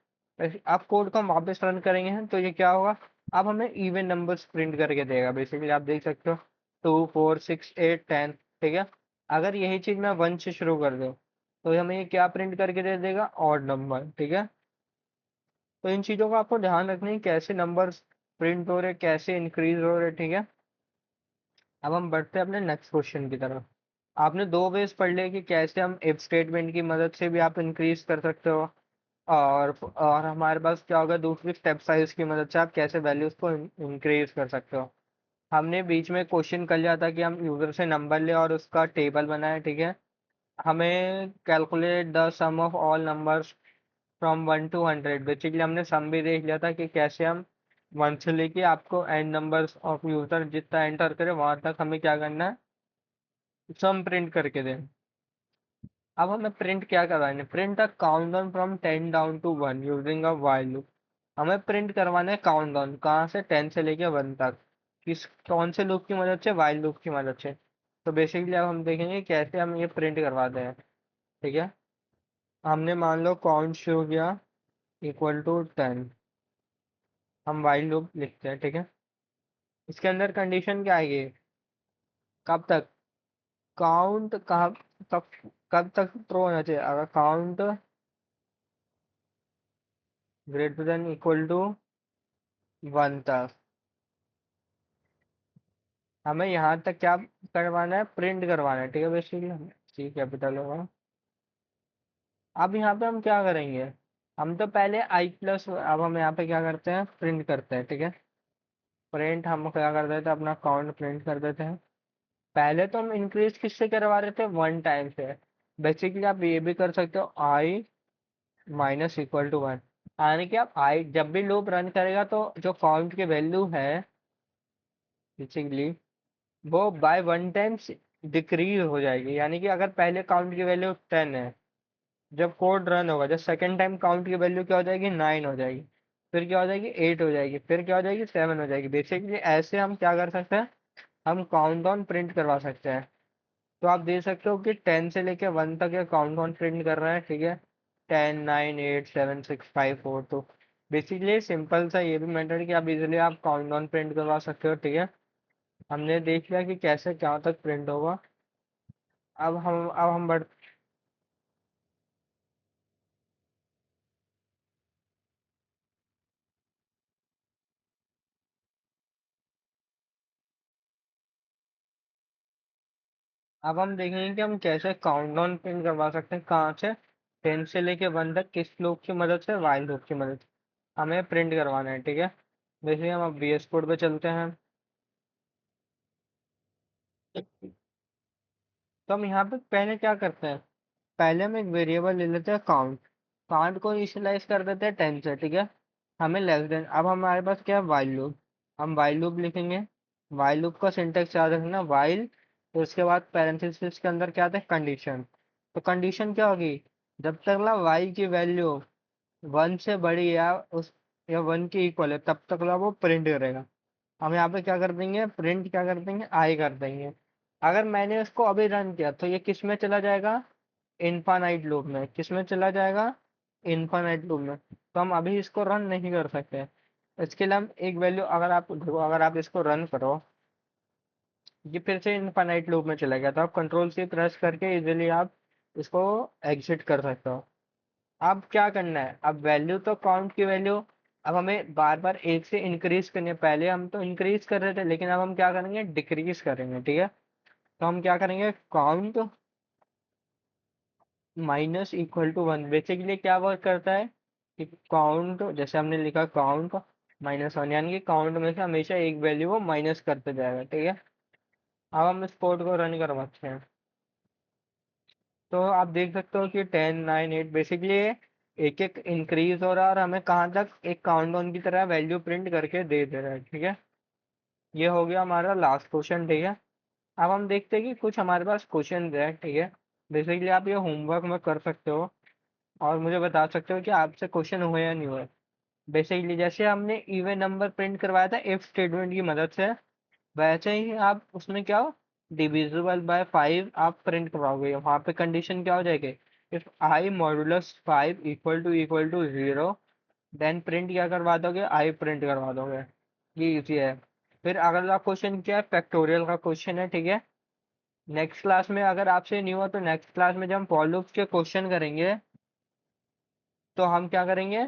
अब कोड को हम वापस रन करेंगे तो ये क्या होगा, अब हमें इवन नंबर्स प्रिंट करके देगा। बेसिकली आप देख सकते हो 2 4 6 8 10, ठीक है। अगर यही चीज मैं 1 से शुरू कर दूं, तो हमें ये क्या प्रिंट करके दे देगा, ऑड नंबर, ठीक है। तो इन चीजों का आपको ध्यान रखना है, कैसे नंबर प्रिंट हो रहे, कैसे इंक्रीज हो रहे, ठीक है। अब हम बढ़ते हैं अपने नेक्स्ट क्वेश्चन की तरफ। आपने 2 वेज पढ़ लिया कि कैसे हम इफ स्टेटमेंट की मदद से भी आप इंक्रीज कर सकते हो, और हमारे पास क्या होगा, दूसरी स्टेप साइज की मदद से आप कैसे वैल्यूज को इंक्रीज कर सकते हो। हमने बीच में क्वेश्चन कर लिया था कि हम यूजर से नंबर ले और उसका टेबल बनाए, ठीक है। हमें calculate the sum of all numbers from 1 to 100, basically हमने सम भी देख लिया था कि कैसे हम 1 से लेके आपको एन नंबर्स ऑफ यूजर जितना एंटर करे वहां तक हमें क्या करना है, सम प्रिंट करके दें। अब हमें प्रिंट क्या करवाना है, print a countdown from 10 down to 1 using a while loop. हमें प्रिंट करवाना है काउंटडाउन, कहाँ से, 10 से लेके 1 तक, किस कौन से लूप की मदद से, व्हाइल लूप की मदद से। तो बेसिकली अब हम देखेंगे कैसे हम ये प्रिंट करवाते हैं। ठीक है, हमने मान लो काउंट शुरू किया इक्वल टू 10, हम व्हाइल लूप लिखते हैं। ठीक है, इसके अंदर कंडीशन क्या आएगी, कब तक, काउंट कब, कब कब तक ट्रू होना चाहिए, अगर count greater than equal to 1 तक हमें यहाँ तक क्या करवाना है, प्रिंट करवाना है। ठीक है, बेसिकली सी कैपिटल होगा। अब यहाँ पे हम क्या करेंगे, हम तो पहले आई प्लस, अब हम यहाँ पे क्या करते हैं, प्रिंट करते हैं। ठीक है, प्रिंट हम क्या कर देते हैं, अपना काउंट प्रिंट कर देते हैं। पहले तो हम इंक्रीज किससे करवा रहे थे, 1 टाइम से। बेसिकली आप ये भी कर सकते हो आई माइनस इक्वल टू 1, यानी कि आप आई जब भी लूप रन करेगा तो जो काउंट की वैल्यू है बेसिकली वो बाय 1 टाइम्स डिक्रीज हो जाएगी। यानी कि अगर पहले काउंट की वैल्यू 10 है, जब कोड रन होगा, जब सेकंड टाइम काउंट की वैल्यू क्या हो जाएगी, 9 हो जाएगी, फिर क्या हो जाएगी, 8 हो जाएगी, फिर क्या हो जाएगी, 7 हो जाएगी। बेसिकली ऐसे हम क्या कर सकते हैं, हम काउंट डाउन प्रिंट करवा सकते हैं। तो आप देख सकते हो कि 10 से लेके 1 तक ये काउंट डाउन प्रिंट कर रहा है। ठीक है, 10 9 8 7 6 5 4। तो बेसिकली सिंपल सा ये भी मैटर है कि आप इजीली आप काउंट डाउन प्रिंट करवा सकते हो। ठीक है, हमने देख लिया कि कैसे क्या तक प्रिंट होगा। अब हम बढ़ अब हम देखेंगे कि हम कैसे काउंटडाउन प्रिंट करवा सकते हैं, कहाँ से, 10 से लेके 1 तक किस लूप की मदद से, व्हाइल लूप की मदद से हमें प्रिंट करवाना है। ठीक है, वैसे हम अब VS कोड पे चलते हैं। तो हम यहाँ पे पहले क्या करते हैं, पहले हम एक वेरिएबल ले लेते हैं काउंट, काउंट को इनिशियलाइज कर देते हैं 10 से। ठीक है, हमें लेस देन, अब हमारे पास क्या है, व्हाइल लूप, हम व्हाइल लूप लिखेंगे। व्हाइल लूप का सिंटेक्स याद रखना, व्हाइल, तो उसके बाद पैरेंथेसिस के अंदर क्या आता है, कंडीशन। तो कंडीशन क्या होगी, जब तक ना वाई की वैल्यू 1 से बड़ी या 1 के इक्वल है तब तक ना वो प्रिंट करेगा। हम यहाँ पे क्या कर देंगे, प्रिंट क्या कर देंगे, आई कर देंगे। अगर मैंने इसको अभी रन किया तो ये किस में चला जाएगा, इनफाइनाइट लूप में। किस में चला जाएगा, इनफाइनाइट लूप में। तो हम अभी इसको रन नहीं कर सकते। इसके लिए हम एक वैल्यू, अगर आप इसको रन करो, ये फिर से इनफाइनाइट लूप में चला गया, तो आप कंट्रोल सी प्रेस करके इजीली आप इसको एग्जिट कर सकते हो। अब क्या करना है, अब वैल्यू तो काउंट की वैल्यू अब हमें बार बार एक से इंक्रीज करनी है। पहले हम तो इंक्रीज कर रहे थे, लेकिन अब हम क्या करेंगे, डिक्रीज करेंगे। ठीक है, तो हम क्या करेंगे, count minus equal to 1। Basically क्या वर्क करता है कि काउंट, जैसे हमने लिखा काउंट -1, यानी कि काउंट में से हमेशा एक वैल्यू वो माइनस करते जाएगा। ठीक है, अब हम इस कोड को रन करवाते हैं। तो आप देख सकते हो कि 10 9 8 बेसिकली एक एक इंक्रीज हो रहा है, और हमें कहाँ तक, एक काउंटडाउन की तरह वैल्यू प्रिंट करके दे दे रहा है। ठीक है, ये हो गया हमारा लास्ट क्वेश्चन। ठीक है, अब हम देखते हैं कि कुछ हमारे पास क्वेश्चन है। ठीक है, बेसिकली आप ये होमवर्क में कर सकते हो और मुझे बता सकते हो कि आपसे क्वेश्चन हुए या नहीं हुए। बेसिकली जैसे हमने इवन नंबर प्रिंट करवाया था इफ स्टेटमेंट की मदद से, वैसे ही आप उसमें क्या हो, डिविजिबल बाय 5 आप प्रिंट करवाओगे। वहां पे कंडीशन क्या हो जाएगी, if I modulus 5 equal to 0, then print क्या करवा दोगे, आई प्रिंट करवा दोगे। ये इजी है। फिर अगला क्वेश्चन क्या है, फैक्टोरियल का क्वेश्चन है। ठीक है, नेक्स्ट क्लास में अगर आपसे नहीं हुआ तो नेक्स्ट क्लास में जब हम फॉर लूप्स के क्वेश्चन करेंगे तो हम क्या करेंगे,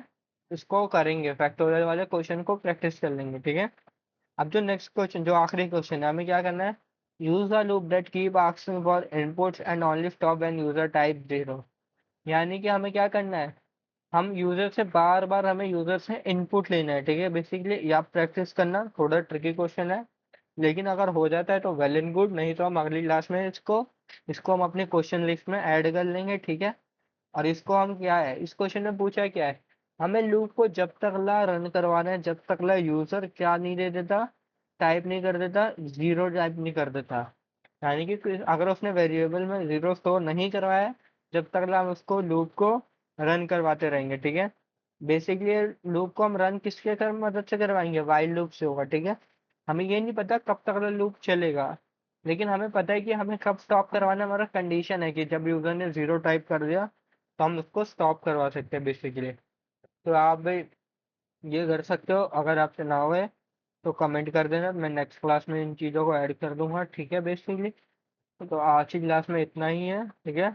इसको करेंगे, फैक्टोरियल वाले क्वेश्चन को प्रैक्टिस कर लेंगे। ठीक है, अब जो नेक्स्ट क्वेश्चन, जो आखिरी क्वेश्चन है, हमें क्या करना है, use the loop that keep asking for inputs and only stop when user type 0। यानी कि हमें क्या करना है, हम यूजर से बार बार हमें यूजर से इनपुट लेना है। ठीक है, बेसिकली ये आप प्रैक्टिस करना, थोड़ा ट्रिकी क्वेश्चन है, लेकिन अगर हो जाता है तो वेल एंड गुड, नहीं तो हम अगली क्लास में इसको हम अपने क्वेश्चन लिस्ट में ऐड कर लेंगे। ठीक है, और इसको हम क्या है, इस क्वेश्चन में पूछा क्या है हमें लूप को जब तक ला रन करवाना है, जब तक ला यूजर क्या नहीं दे देता, टाइप नहीं कर देता, जीरो टाइप नहीं कर देता। यानी कि अगर उसने वेरिएबल में जीरो स्टोर नहीं करवाया, जब तक ला हम उसको लूप को रन करवाते रहेंगे, ठीक है। बेसिकली लूप को हम रन किसके कर मदद से करवाएंगे, वाइल लूप से होगा, ठीक है। हमें ये नहीं पता कब तक लूप चलेगा, लेकिन हमें पता है कि हमें कब स्टॉप करवाना, हमारा कंडीशन है कि जब यूजर ने जीरो टाइप कर दिया तो हम उसको स्टॉप करवा सकते हैं बेसिकली। तो आप भाई ये कर सकते हो, अगर आपसे ना हुए तो कमेंट कर देना, मैं नेक्स्ट क्लास में इन चीज़ों को ऐड कर दूंगा, ठीक है बेसिकली। तो आज की क्लास में इतना ही है, ठीक है।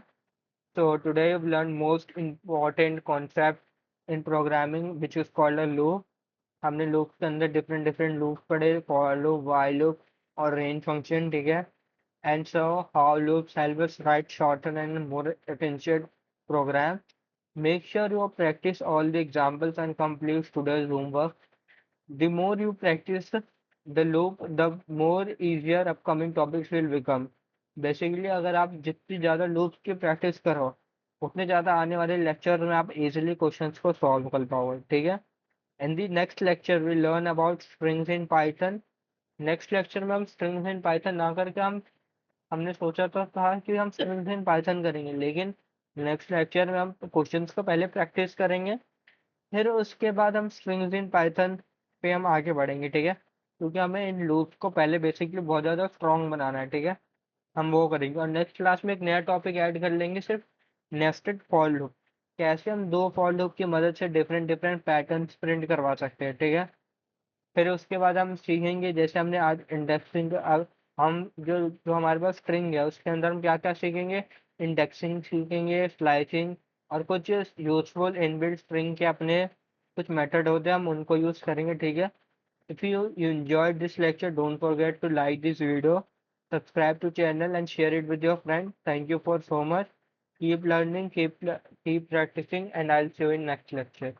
तो today you learn most important concept in programming which is called a loop. हमने लूप के अंदर डिफरेंट डिफरेंट लूप पढ़े, फॉर लूप, व्हाइल लूप और रेंज फंक्शन, ठीक है। And so how loops help us right shorter and more efficient program. Make sure you practice all the examples and complete today's homework. The more you practice the loop, the more easier upcoming topics will become. Basically अगर आप जितनी ज़्यादा loops की practice करो, उतने ज़्यादा आने वाले लेक्चर में आप इजीली क्वेश्चंस को सॉल्व कर पाओगे, ठीक है। In the next lecture we learn about strings in Python. Next lecture में हम स्ट्रिंग्स इन पाइथन ना करके हमने सोचा तो था कि हम स्ट्रिंग्स इन पाइथन करेंगे, लेकिन नेक्स्ट लेक्चर में हम क्वेश्चंस को पहले प्रैक्टिस करेंगे, फिर उसके बाद हम स्ट्रिंग्स इन पाइथन पे हम आगे बढ़ेंगे, ठीक है। क्योंकि हमें इन लूप्स को पहले बेसिकली बहुत ज़्यादा स्ट्रॉन्ग बनाना है, ठीक है। हम वो करेंगे और नेक्स्ट क्लास में एक नया टॉपिक ऐड कर लेंगे, सिर्फ नेस्टेड फॉर लूप। कैसे हम दो फॉर लूप की मदद से डिफरेंट डिफरेंट पैटर्न्स प्रिंट करवा सकते हैं, ठीक है। फिर उसके बाद हम सीखेंगे, जैसे हमने आज इंडेक्सिंग, अब हम जो जो हमारे पास स्ट्रिंग है उसके अंदर हम क्या क्या सीखेंगे, इंडेक्सिंग सीखेंगे, स्लाइसिंग और कुछ यूजफुल इनबिल्ट स्ट्रिंग के अपने कुछ मेथड होते हैं, हम उनको यूज करेंगे, ठीक है। If you enjoyed this lecture, don't forget to like this video, subscribe to channel and share it with your friend. Thank you for so much. Keep learning, keep practicing, and I'll see you in next lecture.